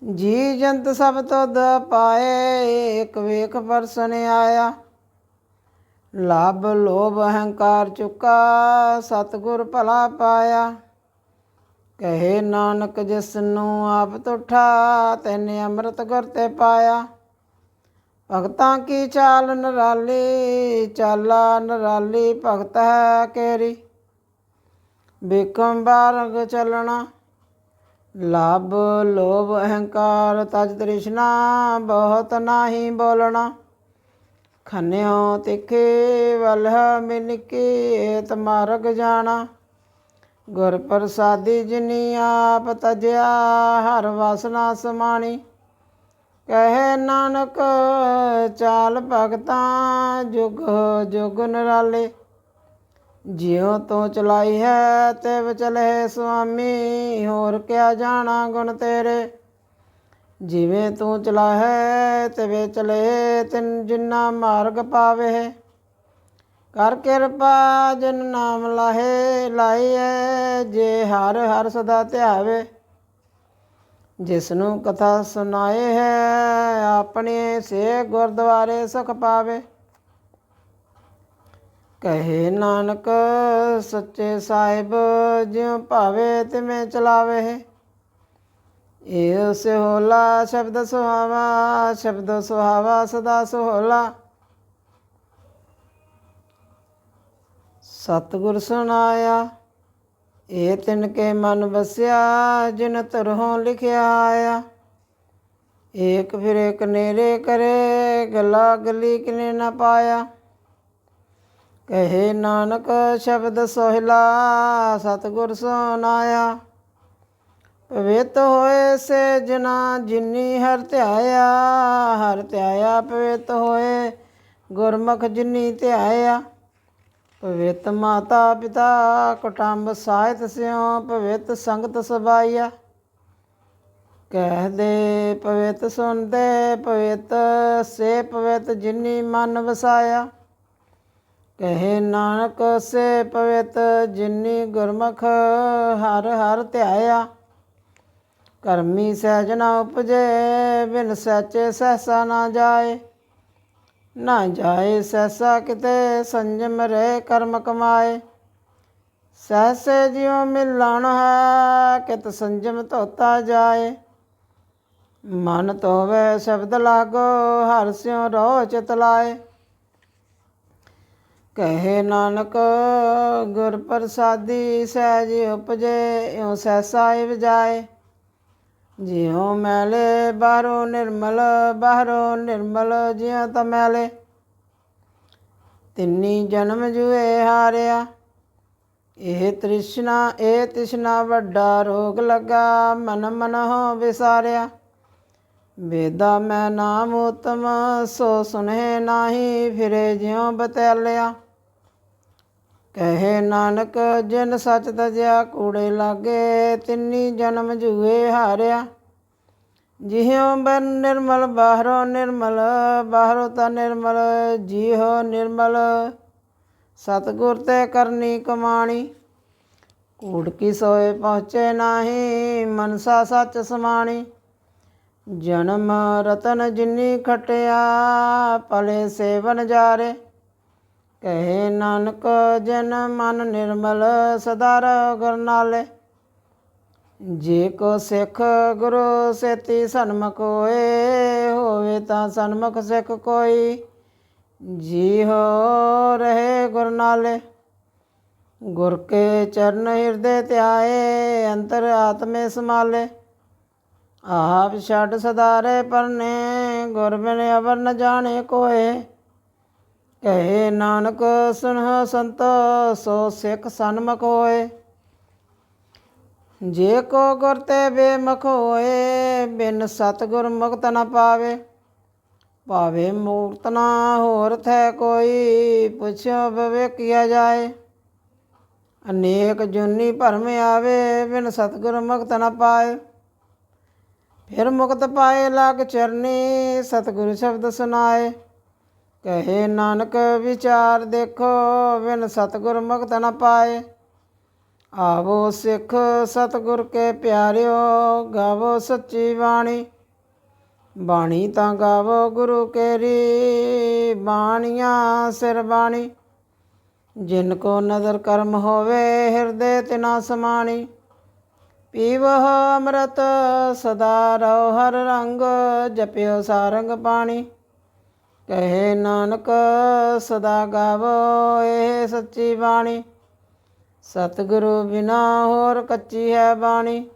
ਜੀ ਜੰਤ ਸਭ ਤੁਧ ਪਾਏ ਏਕ ਵੇਖ ਪਰਸਨ ਆਇਆ। ਲਾਭ ਲੋਭ ਅਹੰਕਾਰ ਚੁੱਕਾ ਸਤਿਗੁਰ ਭਲਾ ਪਾਇਆ। ਕਹੇ ਨਾਨਕ ਜਿਸ ਨੂੰ ਆਪ ਤੁਠਾ ਤੈਨੇ ਅੰਮ੍ਰਿਤ ਗੁਰ ਤੇ ਪਾਇਆ। ਭਗਤਾਂ ਕੀ ਚਾਲ ਨਿਰਾਲੀ ਚਾਲਾ ਨਿਰਾਲੀ ਭਗਤ ਹੈ ਕੇਰੀ। ਬਿਕਮ ਬਾਰਗ ਚੱਲਣਾ ਲਾਭ ਲੋਭ ਅਹੰਕਾਰ ਤਜ ਤ੍ਰਿਸ਼ਨਾ ਬਹੁਤ ਨਾਹੀ ਬੋਲਣਾ। ਖੰਨਿਓ ਤਿੱਖੇ ਵਲਹ ਮਿਨਕੀ ਏਤ ਮਾਰਗ ਜਾਣਾ। ਗੁਰ ਪ੍ਰਸਾਦੀ ਜਿਨੀ ਆਪ ਤਜਿਆ ਹਰ ਵਾਸਨਾ ਸਮਾਣੀ। ਕਹੇ ਨਾਨਕ ਚਾਲ ਭਗਤਾਂ ਜੁਗ ਜੁਗ ਨਿਰਾਲੇ। ਜਿਉ ਤੂੰ ਚਲਾਈ ਹੈ ਤਿਵ ਚਲੇ ਸੁਆਮੀ ਹੋਰ ਕਿਆ ਜਾਣਾ ਗੁਣ ਤੇਰੇ। ਜਿਵੇਂ ਤੂੰ ਚਲਾਹੈ ਤਿਵੇਂ ਚਲੇ ਤਿਨ ਜਿਨਾ ਮਾਰਗ ਪਾਵੇ। ਕਰ ਕਿਰਪਾ ਜਿਨ ਨਾਮ ਲਾਹੇ ਲਾਈਐ ਜੇ ਹਰ ਹਰ ਸਦਾ ਧਿਆਵੇ। ਜਿਸਨੂੰ ਕਥਾ ਸੁਣਾਏ ਹੈ ਆਪਣੇ ਸੇ ਗੁਰਦੁਆਰੇ ਸੁਖ ਪਾਵੇ। ਕਹੇ ਨਾਨਕ ਸੱਚੇ ਸਾਹਿਬ ਜਿਉ ਭਾਵੇ ਤਿਵੇਂ ਚਲਾਵੇ। ਇਹ ਸੁਹੋਲਾ ਸ਼ਬਦ ਸੁਹਾਵਾ, ਸ਼ਬਦ ਸੁਹਾਵਾ ਸਦਾ ਸੁਹੋਲਾ। ਸਤਿਗੁਰ ਸੁਣਾਇਆ ਇਹ ਤਿਨ ਕੇ ਮਨ ਵਸਿਆ, ਜਿਨ ਧਰੋਂ ਲਿਖਿਆ ਆਇਆ। ਏਕ ਫਿਰੇ ਕਨੇਰੇ ਕਰੇ, ਗਲਾ ਗਲੀ ਕਿਨੇ ਨਾ ਪਾਇਆ। ਕਹੇ ਨਾਨਕ ਸ਼ਬਦ ਸੋਹਿਲਾ, ਸਤਿਗੁਰ ਸੁਨਾਇਆ। ਪਵਿੱਤ ਹੋਏ ਸੇ ਜਨਾ ਜਿਨੀ ਹਰ ਧਿਆਇਆ, ਹਰ ਧਿਆਇਆ ਪਵਿੱਤ ਹੋਏ ਗੁਰਮੁਖ ਜਿਨੀ ਧਿਆਇਆ। ਪਵਿੱਤ ਮਾਤਾ ਪਿਤਾ ਕੁਟੰਬ ਸਾਹਿਤ ਸਿਉ, ਪਵਿੱਤ ਸੰਗਤ ਸਬਾਈਆ। ਕਹਿਦੇ ਪਵਿੱਤ ਸੁਣਦੇ ਪਵਿੱਤ ਸੇ ਪਵਿੱਤ ਜਿਨੀ ਮਨ ਵਸਾਇਆ। ਕਹੇ ਨਾਨਕ ਸੇ ਪਵਿੱਤ ਜਿਨੀ ਗੁਰਮੁਖ ਹਰ ਹਰ ਧਿਆਇਆ। ਕਰਮੀ ਸਹਿਜ ਨਾ ਉਪਜੇ, ਬਿਨ ਸੱਚੇ ਸਹਿਸਾ ਨਾ ਜਾਏ। ਨਾ ਜਾਏ ਸਹਿਸਾ ਕਿਤੇ, ਸੰਜਮ ਰਹਿ ਕਰਮ ਕਮਾਏ। ਸਹਿਸੇ ਜਿਉ ਮਿਲਣ ਹੈ, ਕਿਤ ਸੰਜਮ ਧੋਤਾ ਜਾਏ। ਮਨ ਧੋਵੈ ਸ਼ਬਦ ਲਾਗੋ, ਹਰਿ ਸਿਉ ਰਹੋ ਚਿਤ ਲਾਏ। ਕਹੇ ਨਾਨਕ ਗੁਰ ਪ੍ਰਸਾਦੀ, ਸਹਿਜ ਉਪਜੇ ਇਉ ਸਹਿਸਾ ਇਵ ਜਾਏ। ਜਿਉ ਮੈਲੇ ਬਾਹਰੋਂ ਨਿਰਮਲ, ਬਾਹਰੋਂ ਨਿਰਮਲ ਜਿਉ ਤਮੈਲੇ। ਤਿੰਨੀ ਜਨਮ ਜੂਏ ਹਾਰਿਆ, ਇਹ ਤ੍ਰਿਸ਼ਨਾ ਵੱਡਾ ਰੋਗ ਲੱਗਾ। ਮਨ ਮਨਹੁ ਵਿਸਾਰਿਆ, ਵੇਦਾ ਮੈਂ ਨਾਮ ਉਤਮ, ਸੋ ਸੁਣੇ ਨਾਹੀ ਫਿਰੇ ਜਿਉ ਬਤੈਲਿਆ। ਕਹੇ ਨਾਨਕ ਜਿਨ ਸੱਚ ਤਜਿਆ ਕੂੜੇ ਲਾਗੇ, ਤਿੰਨੀ ਜਨਮ ਜੂਏ ਹਾਰਿਆ। ਜਿਉ ਬਨ ਨਿਰਮਲ ਬਾਹਰੋਂ ਨਿਰਮਲ, ਬਾਹਰੋਂ ਤਾਂ ਨਿਰਮਲ ਜੀਹੋ ਨਿਰਮਲ। ਸਤਿਗੁਰ ਤੇ ਕਰਨੀ ਕਮਾਣੀ, ਕੂੜ ਕੀ ਸੋਏ ਪਹੁੰਚੇ ਨਾਹੀ। ਮਨਸਾ ਸੱਚ ਸਮਾਣੀ, ਜਨਮ ਰਤਨ ਜਿਨੀ ਖਟਿਆ, ਭਲੇ ਸੇਵਨ ਜਾਰੇ। ਕਹੇ ਨਾਨਕ ਜਿਨ ਮਨ ਨਿਰਮਲ, ਸਦਾ ਰਹੋ ਗੁਰ ਨਾਲੇ। ਜੇ ਕੋ ਸਿੱਖ ਗੁਰੂ ਸੇਤੀ ਸਨਮੁਖ ਹੋਏ, ਹੋਵੇ ਤਾਂ ਸਨਮੁਖ ਸਿੱਖ ਕੋਈ। ਜੀਹੋ ਰਹੇ ਗੁਰ ਨਾਲੇ, ਗੁਰ ਕੇ ਚਰਨ ਹਿਰਦੇ ਧਿਆਏ। ਅੰਤਰ ਆਤਮੇ ਸਮਾਲੇ, ਆਪ ਛੱਡ ਸਦਾਰੇ ਪਰਨੇ। ਗੁਰ ਬਿਨ ਅਵਰ ਨ ਜਾਣੇ ਕੋਏ। ਕਹੇ ਨਾਨਕ ਸੁਣਹੁ ਸੰਤੋ, ਸੋ ਸਿੱਖ ਸਨਮੁਖ ਹੋਏ। ਜੇ ਕੋ ਗੁਰ ਤੇ ਬੇਮੁਖ ਹੋਏ, ਬਿਨ ਸਤਿਗੁਰ ਮੁਕਤ ਨ ਪਾਵੇ। ਭਾਵੇ ਮੁਕਤ ਨਾ ਹੋਰ ਥੈ ਕੋਈ, ਪੁੱਛਿਓ ਵਿਵੇਕਿਆ ਜਾਏ। ਅਨੇਕ ਜੁਨੀ ਭਰਮ ਆਵੇ, ਬਿਨ ਸਤਿਗੁਰ ਮੁਕਤ ਨ ਪਾਏ। ਫਿਰ ਮੁਕਤ ਪਾਏ ਲਾਗ ਚਰਨੀ, ਸਤਿਗੁਰ ਸ਼ਬਦ ਸੁਨਾਏ। ਕਹੇ ਨਾਨਕ ਵਿਚਾਰ ਦੇਖੋ, ਬਿਨ ਸਤਿਗੁਰ ਮੁਕਤ ਨ ਪਾਏ। ਆਵੋ ਸਿੱਖ ਸਤਿਗੁਰ ਕੇ ਪਿਆਰਿਓ, ਗਾਵੋ ਸੱਚੀ ਬਾਣੀ। ਬਾਣੀ ਤਾਂ ਗਾਵੋ ਗੁਰੂ ਕੇਰੀ, ਬਾਣੀਆਂ ਸਿਰ ਬਾਣੀ। ਜਿਨ ਕੋ ਨਦਰ ਕਰਮ ਹੋਵੇ, ਹਿਰਦੇ ਤਿਨਾ ਸਮਾਣੀ। ਪੀਵਹੁ ਅੰਮ੍ਰਿਤ ਸਦਾ ਰਹੋ ਹਰ ਰੰਗ, ਜਪਿਓ ਸਾਰੰਗ ਪਾਣੀ। ਕਹੇ ਨਾਨਕ ਸਦਾ ਗਾਵੋ ਇਹ ਸੱਚੀ ਬਾਣੀ। ਸਤਿਗੁਰੂ ਬਿਨਾ ਹੋਰ ਕੱਚੀ ਹੈ ਬਾਣੀ।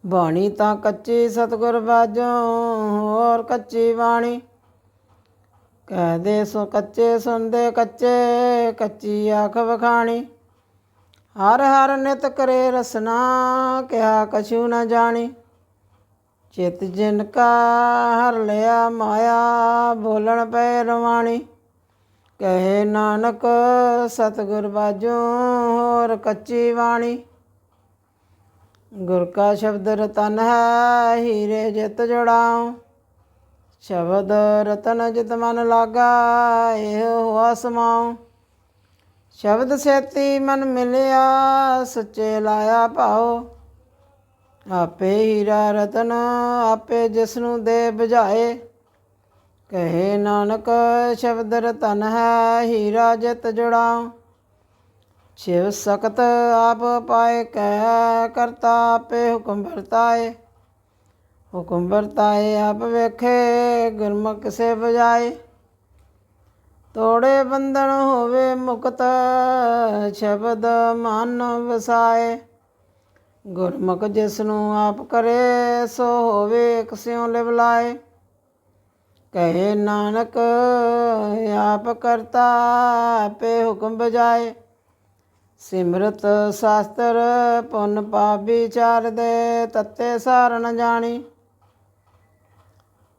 ਬਾਣੀ ਤਾਂ ਕੱਚੀ ਸਤਿਗੁਰ ਬਾਝੋਂ, ਹੋਰ ਕੱਚੀ ਬਾਣੀ। ਕਹਦੇ ਸੋ ਕੱਚੇ ਸੁਣਦੇ ਕੱਚੇ, ਕੱਚੀ ਆਖ ਵਖਾਣੀ। ਹਰ ਹਰ ਨਿਤ ਕਰੇ ਰਸਨਾ, ਕਿਹਾ ਕਛੂ ਨ ਜਾਣੀ। ਚਿਤ ਜਿਨ ਕਾ ਹਰ ਲਿਆ ਮਾਇਆ, ਬੋਲਣ ਪਏ ਰਵਾਣੀ। ਕਹੇ ਨਾਨਕ ਸਤਿਗੁਰ ਬਾਝੋਂ, ਹੋਰ ਕੱਚੀ ਬਾਣੀ। ਗੁਰ ਕਾ ਸ਼ਬਦ ਰਤਨ ਹੈ, ਹੀਰੇ ਜਿਤ ਜੁੜਾਉ। ਸ਼ਬਦ ਰਤਨ ਜਿਤ ਮਨ ਲਾਗਾ, ਇਹ ਹੋਆ ਸਮਾਉ। ਸ਼ਬਦ ਸੇਤੀ ਮਨ ਮਿਲਿਆ, ਸੱਚੇ ਲਾਇਆ ਭਾਉ। ਆਪੇ ਹੀਰਾ ਰਤਨ ਆਪੇ ਜਿਸਨੂੰ ਦੇ ਬੁਝਾਏ। ਕਹੇ ਨਾਨਕ ਸ਼ਬਦ ਰਤਨ ਹੈ ਹੀਰਾ ਜਿਤ ਜੁੜਾਉ। ਸ਼ਿਵ ਸਕਤ ਆਪ ਪਾਏ ਕਹਿ ਕਰਤਾ ਆਪੇ ਹੁਕਮ ਵਰਤਾਏ। ਹੁਕਮ ਵਰਤਾਏ ਆਪ ਵੇਖੇ ਗੁਰਮੁਖ ਕਿਸੇ ਬਜਾਏ। ਤੋੜੇ ਬੰਧਨ ਹੋਵੇ ਮੁਕਤ ਸ਼ਬਦ ਮਨ ਵਸਾਏ। ਗੁਰਮੁਖ ਜਿਸ ਨੂੰ ਆਪ ਕਰੇ ਸੋ ਹੋਵੇ ਕਿਸਿਉ ਲਿਵ ਲਾਏ। ਕਹੇ ਨਾਨਕ ਆਪ ਕਰਤਾ ਆਪੇ ਹੁਕਮ ਬਜਾਏ। ਸਿਮਰਤ ਸ਼ਾਸਤਰ ਪੁੰਨ ਪਾਪ ਵਿਚਾਰ ਦੇ ਤੱਤੇ ਸਾਰ ਨ ਜਾਣੀ।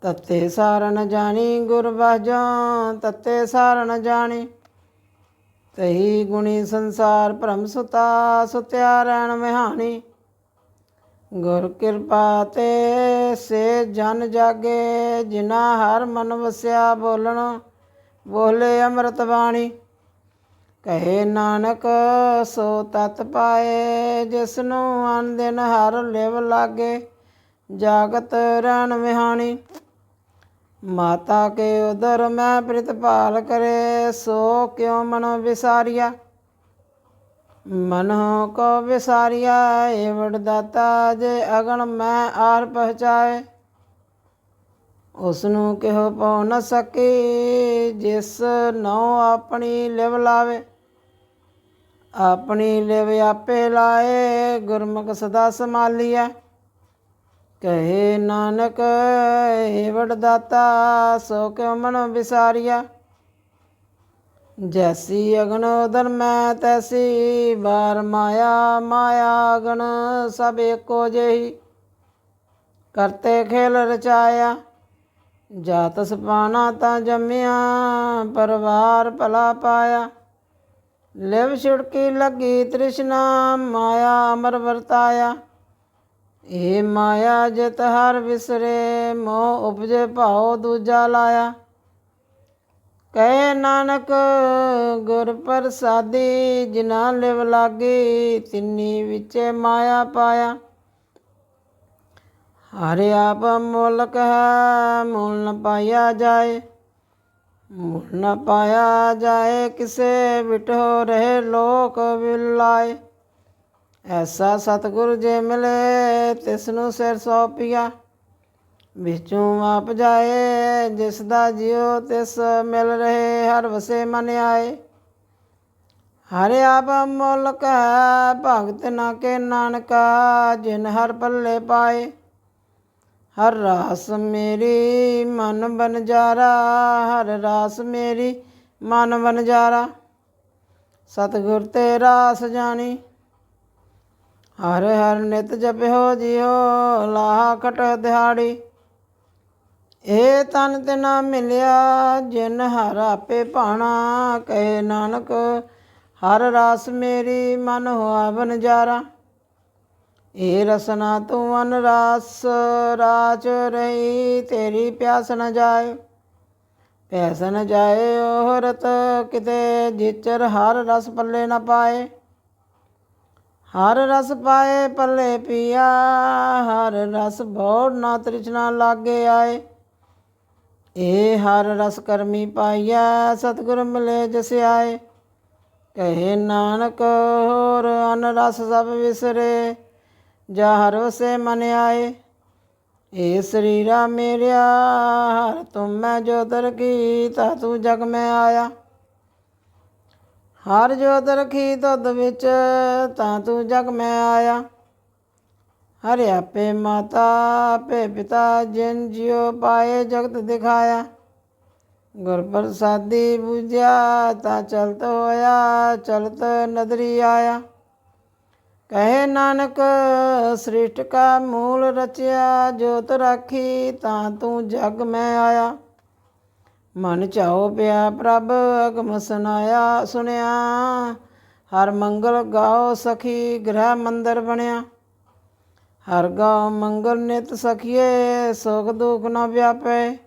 ਤੱਤੇ ਸਾਰ ਨ ਜਾਣੀ ਗੁਰ ਬਾਝੋਂ ਤੱਤੇ ਸਾਰ ਨ ਜਾਣੀ। ਤਹੀ ਗੁਣੀ ਸੰਸਾਰ ਭਰਮ ਸੁਤਾ ਸੁਤਿਆ ਰਹਿਣ ਵਿਹਾਣੀ। ਗੁਰ ਕਿਰਪਾ ਤੇ ਸੇ ਜਨ ਜਾਗੇ ਜਿਨਾ ਹਰ ਮਨ ਵਸਿਆ ਬੋਲਣ ਬੋਲੇ ਅੰਮ੍ਰਿਤ ਬਾਣੀ। ਕਹੇ ਨਾਨਕ ਸੋ ਤਤ ਪਾਏ ਜਿਸ ਨੂੰ ਅਨ ਦਿਨ ਹਰ ਲਿਵ ਲਾਗੇ ਜਾਗਤ ਰਹਿਣ ਵਿਹਾਣੀ। ਮਾਤਾ ਕੇ ਉਦਰ ਮੈਂ ਪ੍ਰਿਤਪਾਲ ਕਰੇ ਸੋ ਕਿਉ ਮਨੋ ਵਿਸਾਰੀਆ। ਮਨੋ ਕੋ ਵਿਸਾਰੀਆ ਏਵੜ ਦਾਤਾ ਜੇ ਅਗਣ ਮੈਂ ਆਰ ਪਹੁੰਚਾਏ। ਉਸਨੂੰ ਕਿਹੋ ਪਉ ਨ ਸਕੀ ਜਿਸ ਨਹੁ ਆਪਣੀ ਲਿਵ ਲਾਵੇ। ਆਪਣੀ ਲਿਵ ਆਪੇ ਲਾਏ ਗੁਰਮੁਖ ਸਦਾ ਸੰਭਾਲੀਐ। ਕਹੇ ਨਾਨਕ ਏਵੜ ਦਾਤਾ ਸੋ ਕਿਉ ਮਨੋ ਵਿਸਾਰੀਆ। ਜੈਸੀ ਅਗਨ ਉਦਰ ਮੈਂ ਤੈਸੀ ਬਾਰ ਮਾਇਆ ਮਾਇਆ ਅਗਨ ਸਭ ਏਕੋ ਜਿਹੀ। ਕਰਤੇ ਖੇਲ ਰਚਾਇਆ ਜਾਤ ਸਪਾਨਾ ਤਾਂ ਜੰਮਿਆ ਪਰਿਵਾਰ ਭਲਾ ਪਾਇਆ। ਲਿਵ ਛੁੜਕੀ ਲੱਗੀ ਤ੍ਰਿਸ਼ਨਾ ਮਾਇਆ ਅਮਰ ਵਰਤਾਇਆ। ਇਹ ਮਾਇਆ ਜਿਤ ਹਰ ਵਿਸਰੇ ਮੋਹ ਉਪਜੇ ਭਾਉ ਦੂਜਾ ਲਾਇਆ। ਕਹੇ ਨਾਨਕ ਗੁਰ ਪ੍ਰਸਾਦੀ ਜਿਨਾ ਲਿਵ ਲਾਗੀ ਤਿੰਨੀ ਵਿਚੇ ਮਾਇਆ ਪਾਇਆ। ਹਰ ਆਪ ਮੁਲਕ ਹੈ ਮੁਲ ਨ ਪਾਇਆ ਜਾਏ। ਮੁਲ ਨ ਪਾਇਆ ਜਾਏ ਕਿਸੇ ਬਿਟੋ ਰਹੇ ਲੋਕ ਵਿਲਾਏ। ਐਸਾ ਸਤਿਗੁਰ ਜੇ ਮਿਲੇ ਤਿਸ ਨੂੰ ਸਿਰ ਸੌਂਪੀਆ। ਵਿੱਚੋਂ ਆਪ ਜਾਏ ਜਿਸ ਦਾ ਜਿਉ ਤਿਸ ਮਿਲ ਰਹੇ ਹਰ ਵਸੇ ਮਨ ਆਏ। ਹਰ ਆਪ ਮੁਲਕ ਹੈ ਭਗਤ ਨਾ ਕੇ ਨਾਨਕਾ ਜਿਨ ਹਰ ਪੱਲੇ ਪਾਏ। ਹਰ ਰਾਸ ਮੇਰੀ ਮਨ ਬਨਜਾਰਾ ਹਰ ਰਾਸ ਮੇਰੀ ਮਨ ਬਨਜਾਰਾ। ਸਤਿਗੁਰ ਤੇ ਰਾਸ ਜਾਣੀ ਹਰ ਹਰ ਨਿਤ ਜਪਿਓ ਜਿਉ ਲਾਹਾ ਖਟ ਦਿਹਾੜੀ। ਇਹ ਤਨ ਤੇ ਨਾ ਮਿਲਿਆ ਜਿਨ ਹਰ ਆਪੇ ਭਾਣਾ। ਕਹੇ ਨਾਨਕ ਹਰ ਰਾਸ ਮੇਰੀ ਮਨ ਹੋਆ ਬਨਜਾਰਾ। ਇਹ ਰਸਨਾ ਤੂੰ ਅਨ ਰਾਸ ਰਾਚ ਰਹੀ ਤੇਰੀ ਪਿਆਸ ਨ ਜਾਏ। ਪਿਆਸ ਨ ਜਾਏ ਉਹ ਰਤ ਕਿਤੇ ਜਿਚਰ ਹਰ ਰਸ ਪੱਲੇ ਨ ਪਾਏ। ਹਰ ਰਸ ਪਾਏ ਪੱਲੇ ਪੀਆ ਹਰ ਰਸ ਭਉ ਨਾ ਤ੍ਰਿਸ਼ਨਾ ਲਾਗੇ ਆਏ। ਇਹ ਹਰ ਰਸ ਕਰਮੀ ਪਾਈਐ ਸਤਿਗੁਰ ਮਿਲੇ ਜਿਸ ਆਏ। ਕਹੇ ਨਾਨਕ ਹੋਰ ਅਨ ਰਸ ਸਭ ਵਿਸਰੇ ਜਾ ਹਰ ਵਸੇ ਮਨ ਆਏ। ਇਹ ਸਰੀਰਾ ਮੇਰਿਆ ਹਰ ਤੁਮ ਮੈਂ ਜੋਤ ਰਖੀ ਤਾ ਤੂੰ ਜਗ ਮੈਂ ਆਇਆ। ਹਰ ਜੋਤ ਰਖੀ ਤੁਧ ਵਿੱਚ ਤਾਂ ਤੂੰ ਜਗ ਮੈਂ ਆਇਆ। ਹਰ ਆਪੇ ਮਾਤਾ ਆਪੇ ਪਿਤਾ ਜਿਨ ਜਿਉ ਪਾਏ ਜਗਤ ਦਿਖਾਇਆ। ਗੁਰ ਪ੍ਰਸਾਦੀ ਬੁਝਿਆ ਤਾਂ ਚਲਤ ਹੋਇਆ ਚਲਤ ਨਦਰੀ ਆਇਆ। ਕਹੇ ਨਾਨਕ ਸ੍ਰਿਸ਼ਟ ਕਾ ਮੂਲ ਰਚਿਆ ਜੋਤ ਰਾਖੀ ਤਾਂ ਤੂੰ ਜਗ ਮੈਂ ਆਇਆ। ਮਨ ਚਾਉ ਪਿਆ ਪ੍ਰਭ ਅਗਮ ਸੁਨਾਇਆ ਸੁਣਿਆ। ਹਰ ਮੰਗਲ ਗਾਓ ਸਖੀ ਗ੍ਰਹਿ ਮੰਦਰ ਬਣਿਆ। ਹਰ ਗਾਓ ਮੰਗਲ ਨਿਤ ਸਖੀਏ ਸੁਖ ਦੁਖ ਨ ਵਿਆਪੇ।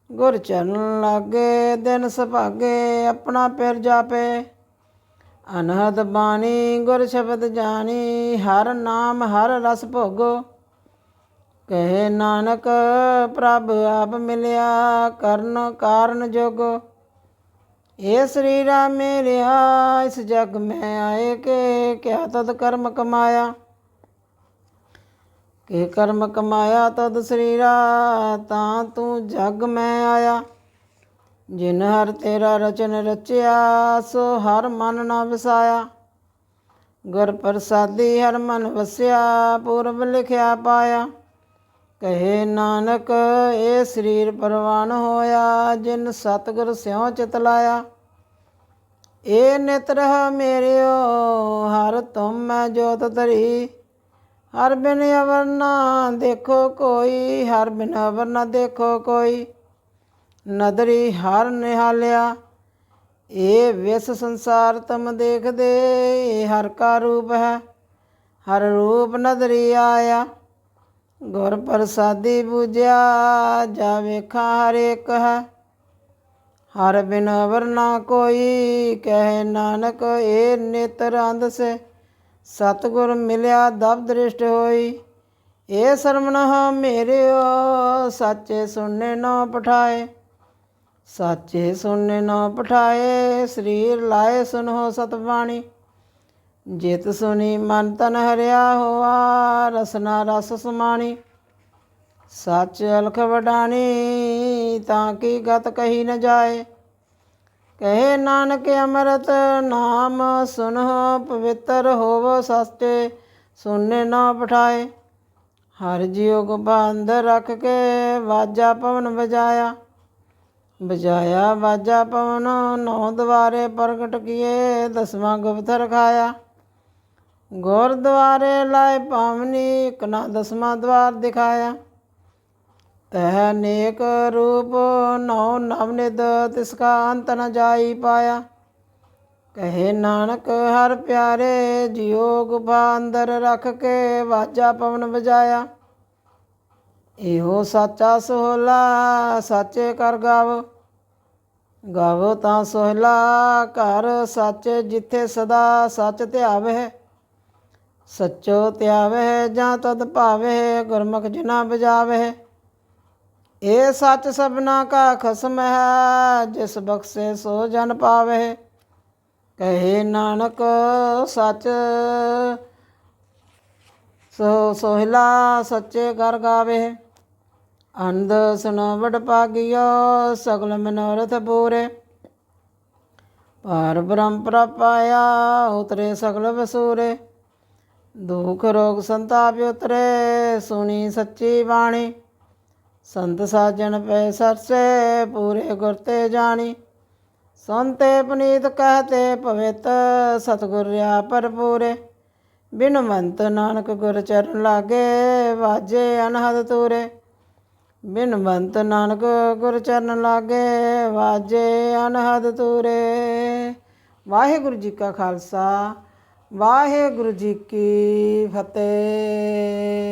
ਗੁਰ ਚਰਨ ਲਾਗੇ ਦਿਨ ਸੁਭਾਗੇ ਆਪਣਾ ਪਿਰ ਜਾਪੇ। ਅਨਹਦ ਬਾਣੀ ਗੁਰ ਸ਼ਬਦ ਜਾਣੀ, ਹਰ ਨਾਮ ਹਰ ਰਸ ਭੋਗੋ। ਕਹੇ ਨਾਨਕ ਪ੍ਰਭ ਆਪ ਮਿਲਿਆ, ਕਰਨ ਕਾਰਨ ਜੋਗੋ। ਇਹ ਸਰੀਰਾ ਮੇਰਿਆ ਇਸ ਜਗ ਮੈਂ ਆਏ ਕੇ, ਕਿਆ ਤਦ ਕਰਮ ਕਮਾਇਆ। ਕਿ ਕਰਮ ਕਮਾਇਆ ਤਦ ਸਰੀਰਾ, ਤਾਂ ਤੂੰ ਜਗ ਮੈਂ ਆਇਆ। ਜਿਨ ਹਰ ਤੇਰਾ ਰਚਨ ਰਚਿਆ, ਸੋ ਹਰ ਮਨ ਨਾ ਵਸਾਇਆ। ਗੁਰ ਪ੍ਰਸਾਦੀ ਹਰ ਮਨ ਵਸਿਆ, ਪੂਰਬ ਲਿਖਿਆ ਪਾਇਆ। ਕਹੇ ਨਾਨਕ ਇਹ ਸਰੀਰ ਪ੍ਰਵਾਨ ਹੋਇਆ, ਜਿਨ ਸਤਿਗੁਰ ਸਿਉ ਚਿਤ ਲਾਇਆ। ਇਹ ਨਿਤ ਰਹਿ ਮੇਰਿਓ ਹਰ ਤੁਮ ਮੈਂ ਜੋਤ ਧਰੀ, ਹਰ ਬਿਨ ਅਵਰ ਨਾ ਦੇਖੋ ਕੋਈ, ਹਰ ਬਿਨ ਅਵਰ ਨਾ ਦੇਖੋ ਕੋਈ। ਨਦਰੀ ਹਰ ਨਿਹਾਲਿਆ, ਇਹ ਵਿਸ ਸੰਸਾਰ ਤਮ ਦੇਖਦੇ, ਇਹ ਹਰ ਕਾ ਰੂਪ ਹੈ, ਹਰ ਰੂਪ ਨਦਰੀ ਆਇਆ। ਗੁਰ ਪ੍ਰਸਾਦੀ ਬੂਝਿਆ, ਜਾ ਵੇਖਾਂ ਹਰ ਇੱਕ ਹੈ, ਹਰ ਬਿਨ ਅਵਰ ਨਾ ਕੋਈ। ਕਹੇ ਨਾਨਕ ਇਹ ਨੇਤਰ ਅੰਧ ਸੇ, ਸਤਿਗੁਰ ਮਿਲਿਆ ਦਬ ਦ੍ਰਿਸ਼ਟ ਹੋਈ। ਇਹ ਸਰਮਨ ਮੇਰਿਓ ਸਾਚੇ ਸੁਣਨੇ ਨਾ ਪਠਾਏ, ਸਾਚੇ ਸੁਣਨੇ ਨਾ ਪਠਾਏ। ਸਰੀਰ ਲਾਏ ਸੁਨੋ ਸਤਬਾਣੀ, ਜਿਤ ਸੁਣੀ ਮਨ ਤਨ ਹਰਿਆ ਹੋਆ, ਰਸਨਾ ਰਸ ਸਮਾਣੀ। ਸੱਚ ਅਲਖ ਵਡਾਣੀ, ਤਾਂ ਕੀ ਗਤ ਕਹੀ ਨ ਜਾਏ। ਕਹੇ ਨਾਨਕ ਅੰਮ੍ਰਿਤ ਨਾਮ ਸੁਨੋ, ਪਵਿੱਤਰ ਹੋਵੋ ਸੱਚੇ ਸੁਣਨੇ ਨਾ ਪਠਾਏ। ਹਰ ਜਿਉ ਗੁਫਾ ਅੰਦਰ ਰੱਖ ਕੇ, ਵਾਜਾ ਪਵਨ ਵਜਾਇਆ। ਵਜਾਇਆ ਵਾਜਾ ਪਵਨ, 9 ਦੁਆਰੇ ਪ੍ਰਗਟ ਕੀਏ, 10ਵਾਂ ਗੁਪਤ ਰਖਾਇਆ। ਗੁਰਦੁਆਰੇ ਲਾਏ ਪਾਵਨੀ, ਇਕ ਨਾ 10ਵਾਂ ਦਵਾਰ ਦਿਖਾਇਆ। ਤਹ ਨੇਕ ਰੂਪ 9 ਨਵਨਿਧ, ਤਿਸਕਾ ਅੰਤ ਨ ਜਾਈ ਪਾਇਆ। ਕਹੇ ਨਾਨਕ ਹਰ ਪਿਆਰੇ, ਜਿਉ ਗੁਫਾ ਅੰਦਰ ਰੱਖ ਕੇ, ਵਾਜਾ ਪਵਨ ਵਜਾਇਆ। ਇਹੋ ਸਾਚਾ ਸੋਹਲਾ, ਸਾਚੇ ਕਰ ਗਾਵੋ। ਗਾਵੋ ਤਾਂ ਸੋਹਲਾ ਘਰ ਸਾਚੇ, ਜਿੱਥੇ ਸਦਾ ਸੱਚ ਧਿਆਵਹਿ। ਸੱਚੋ ਧਿਆਵਹਿ ਜਾਂ ਤਦ ਭਾਵਹਿ, ਗੁਰਮੁਖ ਜਿਨਾ ਬਜਾਵਹਿ। ਇਹ ਸੱਚ ਸਭਨਾ ਕਾ ਖਸਮ ਹੈ, ਜਿਸ ਬਖਸ਼ੇ ਸੋ ਜਨ ਪਾਵਹਿ। ਕਹੇ ਨਾਨਕ ਸੱਚ ਸੋਹਿਲਾ, ਸੱਚੇ ਕਰ ਗਾਵੇ। ਅੰਧ ਸੁਨੋ ਵਡ ਭਾਗਿਓ, ਸਗਲ ਮਨੋਰਥ ਪੂਰੇ। ਪਾਰ ਬ੍ਰਹਮ ਪ੍ਰਪਾਇਆ, ਉਤਰੇ ਸਗਲ ਵਸੂਰੇ। ਦੁਖ ਰੋਗ ਸੰਤਾਪ ਉਤਰੇ, ਸੁਣੀ ਸੱਚੀ ਬਾਣੀ। ਸੰਤ ਸਾਜਣ ਪੈ ਸਰਸੇ, ਪੂਰੇ ਗੁਰ ਤੇ ਜਾਣੀ। ਸੁਨਤੇ ਪੁਨੀਤ ਕਹਤੇ ਪਵਿੱਤ, ਸਤਿਗੁਰ ਰਿਆ ਭਰਪੂਰੇ। ਬਿਨਵੰਤ ਨਾਨਕ ਗੁਰ ਚਰਨ ਲਾਗੇ, ਵਾਜੇ ਅਨਹਦ ਤੂਰੇ। ਬਿਨਵੰਤ ਨਾਨਕ ਗੁਰ ਚਰਨ ਲਾਗੇ, ਵਾਜੇ ਅਨਹਦ ਤੂਰੇ। ਵਾਹਿਗੁਰੂ ਜੀ ਕਾ ਖਾਲਸਾ, ਵਾਹਿਗੁਰੂ ਜੀ ਕੀ ਫਤਿਹ।